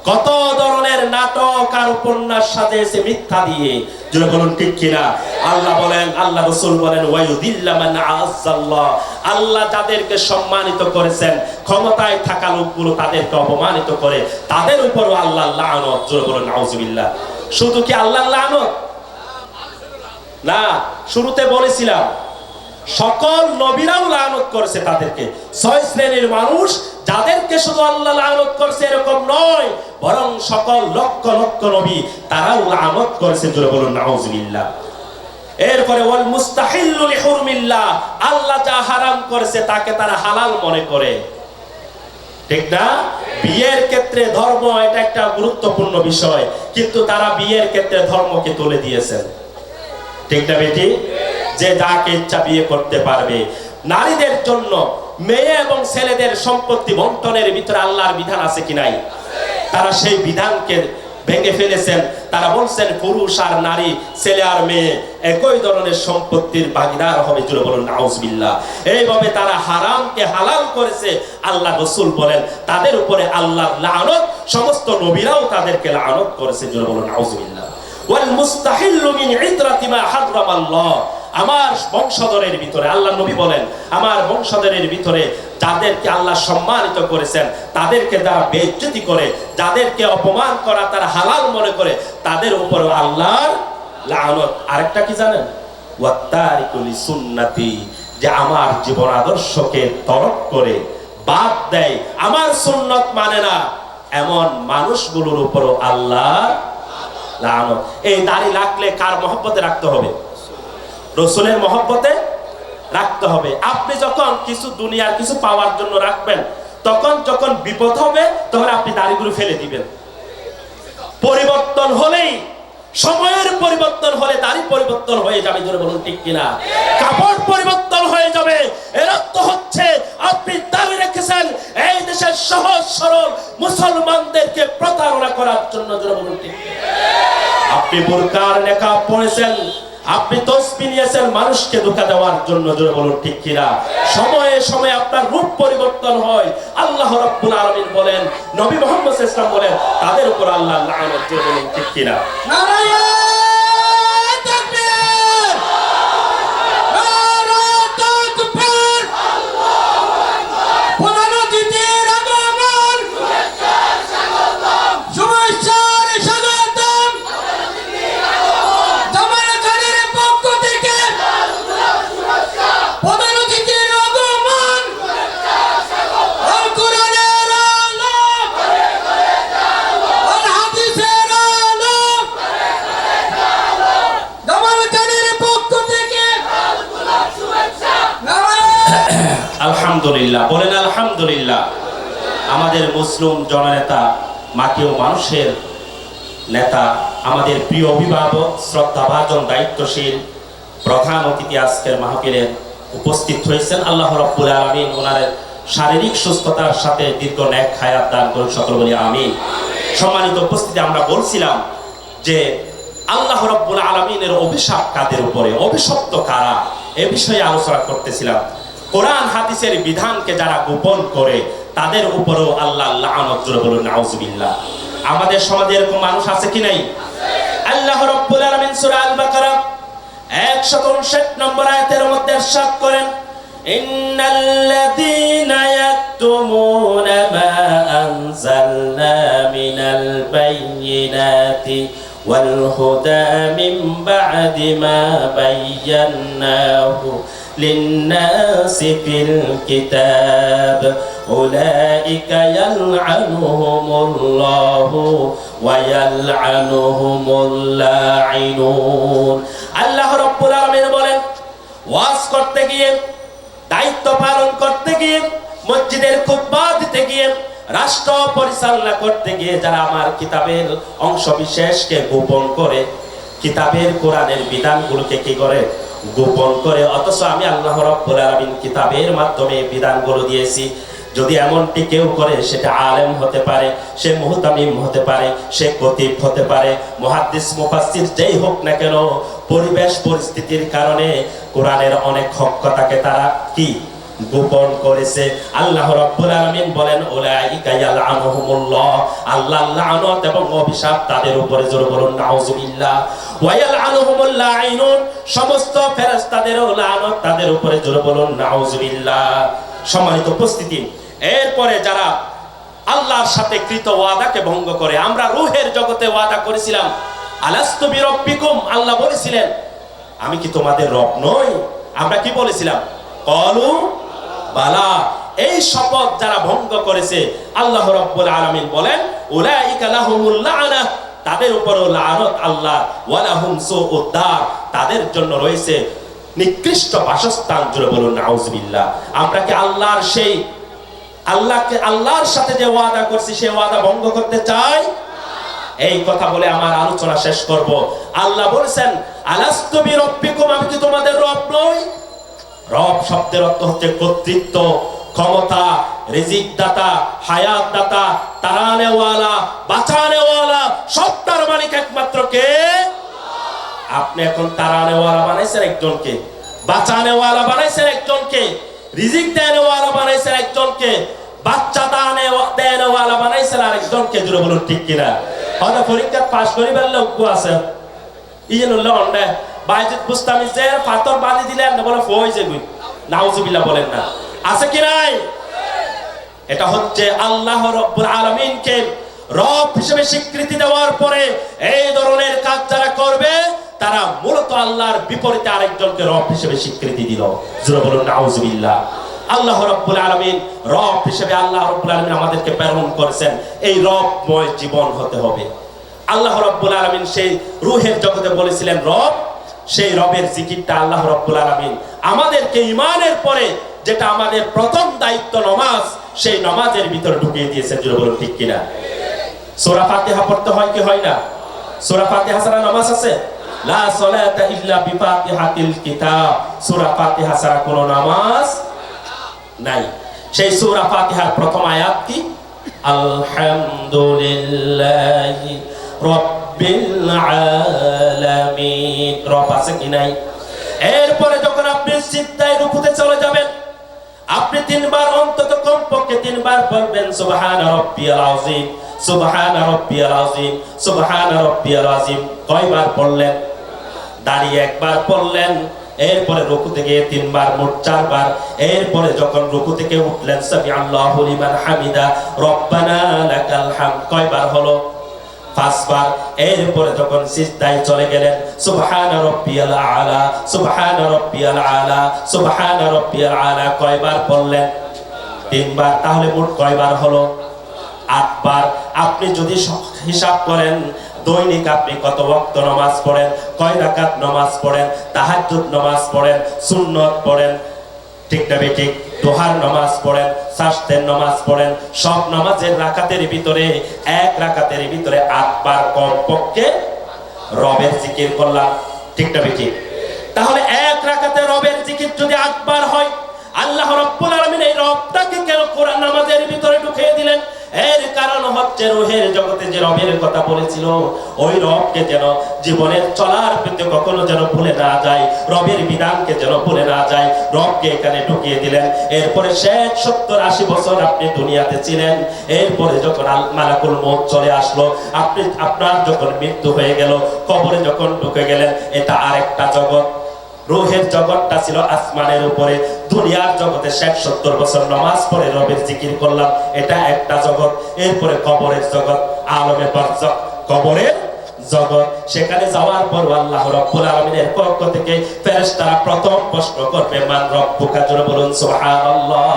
কত ধরনের নাটক আর উপন্যাস সাজিয়েছে মিথ্যা দিয়ে, জোরে বলুন ঠিক কিনা? আল্লাহ বলেন, আল্লাহ রাসূল বলেন ওয়ায়ুদিল্লা মান আ'আজ্জাল্লাহ, আল্লাহ যাদেরকে সম্মানিত করেছেন, ক্ষমতায় থাকা লোকগুলো তাদেরকে অপমানিত করে, তাদের উপরও আল্লাহর লানত, জোরে বলুন নাউজুবিল্লাহ। শুধু কি আল্লাহর লানত না, শুরুতে বলেছিলাম সকল নবীরাও লানত করেছে তাদেরকে। 6 শ্রেণীর মানুষ যাদেরকে শুধু আল্লাহ লানত করেছে এরকম নয়, বরং সকল লক্ষ লক্ষ নবী তারাও লানত করেছে, জোরে বলুন নাউজুবিল্লাহ। এরপরে ওয়াল মুস্তাহিল্লু লিহুরমিল্লাহ, আল্লাহ যা হারাম করেছে তাকে তারা হালাল মনে করে, ঠিক না? বিয়ের ক্ষেত্রে ধর্ম এটা একটা গুরুত্বপূর্ণ বিষয়, কিন্তু তারা বিয়ের ক্ষেত্রে ধর্মকে তুলে দিয়েছেন, ঠিক না বেটি? যে যাকে ইচ্ছা বিয়ে করতে পারবে। নারীদের জন্য মেয়ে এবং ছেলেদের সম্পত্তি বন্টনের ভিতরে আল্লাহর বিধান আছে কি নাই? তারা সেই বিধানকে ভেঙে ফেলেছেন। তারা বলছেন পুরুষ আর নারী, ছেলে আর মেয়ে একই ধরনের সম্পত্তির ভাগীদার হবে, জোরে বলুন নাউজুবিল্লাহ। এইভাবে তারা হারামকে হালাল করেছে। আল্লাহ রাসূল বলেন তাদের উপরে আল্লাহর লানত, সমস্ত নবীরাও তাদেরকে লানত করেছে, জোরে বলুন নাউজুবিল্লাহ। ওয়াল মুস্তাহিল্লু মিন ইতরাতি মা হারামাল্লাহ, আমার বংশধরের ভিতরে, আল্লাহ নবী বলেন আমার বংশধরের ভিতরে যাদেরকে আল্লাহ সম্মানিত করেছেন তাদেরকে যারা বেইজ্জতি করে, যাদেরকে অপমান করা তারা হালাল মনে করে, তাদের উপরে আল্লাহর লানত। আরেকটা কি জানেন? ওয়াত্তারিকু লিসুন্নতি, যে আমার জীবন আদর্শকে তরক করে বাদ দেয়, আমার সুন্নত মানে না, এমন মানুষগুলোর উপরও আল্লাহ লানত। এই দাড়ি রাখলে কার মহব্বতে রাখতে হবে? রাসূলের মহব্বতে রাখতে হবে। আপনি যখন কিছু দুনিয়ার কিছু পাওয়ার জন্য রাখবেন, তখন যখন বিপদ হবে তখন আপনি দাড়িগুলো ফেলে দিবেন। পরিবর্তন হলেই, সময়ের পরিবর্তন হলে দাড়ি পরিবর্তন হয়ে যাবে, জোরে বলুন ঠিক কিনা? কাপড় পরিবর্তন হয়ে যাবে। এর অর্থ হচ্ছে আপনি দাড়ি রেখেছেন এই দেশের সহজ সরল মুসলমানদেরকে প্রতারণা করার জন্য, জোরে বলুন ঠিক। আপনি বুরকার নিকাব পরেছেন, আপনি তসবিহ নিয়েছেন মানুষকে ধোঁকা দেওয়ার জন্য, জোরে বলুন ঠিক কিনা? সময়ে সময়ে আপনার রূপ পরিবর্তন হয়। আল্লাহ রাব্বুল আলামিন বলেন, নবী মুহাম্মদ সাল্লাল্লাহু আলাইহি ওয়াসাল্লাম বলেন তাদের উপর আল্লাহর লানত, জোরে বলুন ঠিক কিনা? আলহামদুলিল্লাহ, বলেন আলহামদুলিল্লাহ। আমাদের মুসলিম জননেতা, মাটি ও মানুষের নেতা, আমাদের প্রিয় অভিভাবক, শ্রদ্ধাভাজন, দায়িত্বশীল প্রধান অতিথি আজকের মাহফিলে উপস্থিত হয়েছেন। আল্লাহ রাব্বুল আলামিন ওনার শারীরিক সুস্থতার সাথে দীর্ঘ নেক হায়াত দান করুন, সকল বলি আমিন। সম্মানিত উপস্থিতি, আমরা বলছিলাম যে আল্লাহ রাব্বুল আলামিনের অভিশাপ কাদের উপরে, অভিশপ্ত কারা, এ বিষয়ে আলোচনা করতেছিলাম। কোরআন হাদিসের বিধানকে যারা গোপন করে তাদের উপরেও আল্লাহ লানত, জোরে বলুন নাউজুবিল্লাহ। আমাদের সমাজে এরকম মানুষ আছে কি নাই? আল্লাহ রাব্বুল আলামিন সূরা আল বাকারা 159 নম্বর আয়াতের মধ্যে ইরশাদ করেন, ইন্নাল্লাযীনা ইয়াকতুমুনা মা আনজালনা মিনাল বায়্যিনাতি ওয়াল হুদা মিন বা'দি মা বায়্যানাহু লিন-নাসি ফিল কিতাব উলাইকা ইয়ালআনুহুমুল্লাহু ওয়া ইয়ালআনুহুমুল লাঈনুন। আল্লাহ রাব্বুল আলামিন বলেন, ওয়াজ করতে গিয়ে, দায়িত্ব পালন করতে গিয়ে, মসজিদের খুতবা দিতে গিয়ে, রাষ্ট্র পরিচালনা করতে গিয়ে যারা আমার কিতাবের অংশ বিশেষকে গোপন করে, কিতাবের কোরআনের বিধানগুলোকে কি করে গোপন করে, অথচ আমি আল্লাহ রাব্বুল আলামিন কিতাবের মাধ্যমে বিধানগুলো দিয়েছি। যদি এমনটি কেউ করে, সেটা আলেম হতে পারে, সে মুহতামিম হতে পারে, সে খতিব হতে পারে, মুহাদ্দিস মুফাসসির যেই হোক না কেন, পরিবেশ পরিস্থিতির কারণে কোরআনের অনেক হক কথাকে তারা কি গোপন করেছে। আল্লাহ রাব্বুল আলামিন বলেন, উলাইকা ইয়ালআনুহুমুল্লাহ, আল্লাহর লানত এবং অভিশাপ তাদের উপরে, জোরে বলুন নাউযুবিল্লাহ। ওয়া ইয়ালআনুহুমুল লাঈনুন, সমস্ত ফেরেশতাদেরও লানত তাদের উপরে, জোরে বলুন নাউযুবিল্লাহ। সম্মানিত উপস্থিতি, এরপরে যারা আল্লাহর সাথে কৃত ওয়াদাকে ভঙ্গ করে, আমরা রূহের জগতে ওয়াদা করেছিলাম, আলাস্তু বিরাব্বিকুম, আল্লাহ বলেছিলেন আমি কি তোমাদের রব নই? আমরা কি বলেছিলাম? ক্বালু বালা। এই শপথ যারা ভঙ্গ করেছে, আল্লাহ রাব্বুল আলামিন বলেন, উলাইকা লাহুমুল লা'না, তাদের উপরও লানত আল্লাহ, ওয়া লাহুম সুউদ দার, তাদের জন্য রয়েছে নিকৃষ্ট বাসস্থান, জুড়ে বলুন নাউযুবিল্লাহ। আমরা কি আল্লাহর সাথে যে ওয়াদা করছি সেই ওয়াদা ভঙ্গ করতে চাই? এই কথা বলে আমার আলোচনা শেষ করব। আল্লাহ বলেছেন, আলাস্তু বিরাব্বিকুম, আমি কি তোমাদের রব নই? রব শব্দের অর্থ হচ্ছে কর্তৃত্ব, ক্ষমতা, রিজিক দাতা, হায়াত দাতা, তারানেওয়ালা, বাঁচানেওয়ালা, সত্তার মালিক একমাত্র কে? আপনি এখন তারানেওয়ালা বানাইছেন একজনকে, বাঁচানেওয়ালা বানাইছেন একজনকে, রিজিক দেনেওয়ালা বানাইছেন একজনকে, বাচ্চা দেনেওয়ালা বানাইছেন আরেকজনকে, জুড়ে বলুন ঠিক কিনা? হয়তো পরীক্ষা পাস করিবার লোক আছে, ইয়েনুল্লাহ অন্ডে বাইজিদ বুস্তামি যে পাথর বাঁধি দিলেন না, বলে ফই যাবি, নাউযুবিল্লাহ বলেন না, আছে কি নাই? এটা হচ্ছে আল্লাহ রাব্বুল আলামিনকে রব হিসেবে স্বীকৃতি দেওয়ার পরে এই ধরনের কাজ যারা করবে, তারা মূলত আল্লাহর বিপরীতে আরেকজনকে রব হিসেবে স্বীকৃতি দিল, জোরে বলুন নাউযুবিল্লাহ। আল্লাহ রাব্বুল আলামিন রব হিসেবে আল্লাহ রাব্বুল আলামিন আমাদেরকে প্রেরণ করেছেন, এই রবময় জীবন হতে হবে। আল্লাহ রাব্বুল আলামিন সেই রূহের জগতে বলেছিলেন রব, সেই রবের জিকিরটা আল্লাহ রাব্বুল আলামিন আমাদেরকে ঈমানের পরে, যেটা আমাদের প্রথম দায়িত্ব নামাজ, সেই নামাজের ভিতরে ঢুকিয়ে দিয়েছেন, জোরে বলুন ঠিক কিনা? সূরা ফাতিহা পড়তে হয় কি হয় না? সূরা ফাতিহা ছাড়া নামাজ আছে? লা সালাতা ইল্লা বিফাতিহাতিল কিতাব, সূরা ফাতিহা ছাড়া কোনো নামাজ নাই। সেই সূরা ফাতিহার প্রথম আয়াত কি? আলহামদুলিল্লাহি রাব্বিল আলামিন। রব আছে কি নাই? এরপরে যখন আপনি সিজদায় রুকুতে চলে যাবেন, আপনি তিনবার, অন্তত কমপক্ষে তিনবার বলবেন সুবহানা রাব্বিয়াল আযীম, সুবহানা রাব্বিয়াল আযীম, সুবহানা রাব্বিয়াল আযীম। কয়বার পড়লেন? দাঁড়িয়ে একবার পড়লেন, এরপরে রুকু থেকে তিনবার, মোট চারবার। এরপরে যখন রুকু থেকে উঠলেন, সামিআল্লাহু লিমান হামিদা, রব্বানা লাকাল হামদ, কয়বার হলো? পাঁচবার। এরপরে যখন সিজদায় চলে গেলেন, সুবহানা রাব্বিয়াল আলা, সুবহানা রাব্বিয়াল আলা, সুবহানা রাব্বিয়াল আলা, কয়বার পড়লেন? তিনবার। তাহলে মোট কয়বার হলো? 8 বার। আপনি যদি হিসাব করেন দৈনিক আপনি কত ওয়াক্ত নামাজ পড়েন, কয় রাকাত নামাজ পড়েন, তাহাজ্জুদ নামাজ পড়েন, সুন্নত পড়েন, ঠিক না ঠিক, দোহার নামাজ পড়েন, সাজদের নামাজ পড়েন, সব নামাজের রাকাতের ভিতরে, এক রাকাতের ভিতরে 8 বার কমপক্ষে রবের জিকির করলাম, ঠিক না ঠিক? তাহলে এক রাকাতে রবের জিকির যদি 8 বার হয়, আল্লাহ রাব্বুল আলামিন এই রবটাকে কেন কোরআন নামাজের ভিতরে ঢুকিয়ে দিলেন? এর কারণ হচ্ছে হচ্ছে রূহের জগতে যে রবের কথা বলেছিল, ওই রবকে যেন জীবনের চলার পথে কখনো যেন ভুলে না যায়, রবের বিধানকে যেন ভুলে না যায়। রবকে এখানে ঢুকিয়ে দিলেন। এরপরে শেষ 70-80 বছর আপনি দুনিয়াতে ছিলেন। এরপরে যখন মালাকুল মউত চলে আসলো, আপনার যখন মৃত্যু হয়ে গেল, কবরে যখন ঢুকে গেলেন, এটা আরেকটা জগৎ। রূহের জগৎটা ছিল আসমানের উপরে। দুনিয়ার জগতে 70 বছর নামাজ পড়ে রবের জিকির করলাম, এটা একটা জগৎ। এরপরে কবরের জগৎ, আলমে বারজাখ, কবরের জগৎ। সেখানে যাওয়ার পর আল্লাহ রাব্বুল আলামিনের পক্ষ থেকে ফেরেশতারা প্রথম প্রশ্ন করবে, মান রব্বুকা, জোরে বলুন সুবহানাল্লাহ।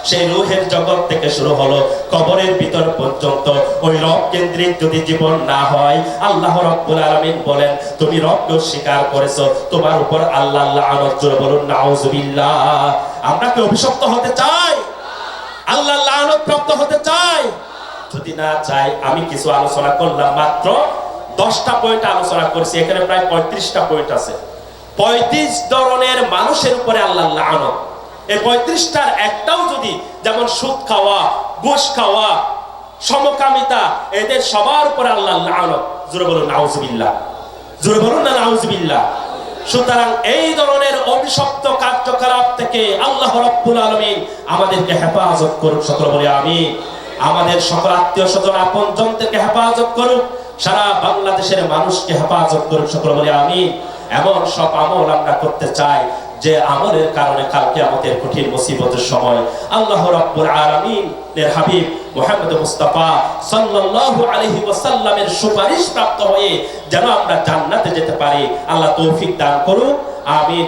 সেই রূহের জগৎ থেকে শুরু হলো কবরের ভিতর পর্যন্ত ওই রব কেন্দ্রিক যদি জীবন না হয়, আল্লাহ রাব্বুল আলামিন বলেন তুমি রবকে স্বীকার করেছো, তোমার উপর আল্লাহ লানত, জোরে বলুন নাউজুবিল্লাহ। আমরা কি অভিশপ্ত হতে চাই? আল্লাহ লানত প্রাপ্ত হতে চাই? যদি না চাই, আমি কিছু আলোচনা করলাম, মাত্র 10টা পয়েন্ট আলোচনা করছি, এখানে প্রায় 35টা পয়েন্ট আছে। 35 ধরনের মানুষের উপরে আল্লাহ লানত। এই 35টার একটাও যদি, যেমন সুদ খাওয়া, ঘুষ খাওয়া, সমকামিতা, এদের সবার উপরে আল্লাহ লানত। জোরে বলুন নাউজুবিল্লাহ, জোরে বলুন না নাউজুবিল্লাহ। সুতরাং এই ধরনের অভিশপ্ত কার্যকলাপ থেকে আল্লাহ রাব্বুল আলামিন আমাদেরকে হেফাজত করুক, সকল বলি আমিন। আমাদের সকল আত্মীয় স্বজন আপনজনদেরকে হেফাজত করুক, সারা বাংলাদেশের মানুষকে হেফাজত করুক, সকল বলি আমিন। এমন সব আমল আমরা করতে চাই যে আমলের কারণে কালকে আমাদের কঠিন মুসিবতের সময় আল্লাহ রাব্বুল আলামিনের হাবিব মুহাম্মদ মুস্তাফা সাল্লাল্লাহু আলাইহি ওয়াসাল্লামের সুপারিশ প্রাপ্ত হয়ে যেন আমরা জান্নাতে যেতে পারি, আল্লাহ তৌফিক দান করুন, আমিন।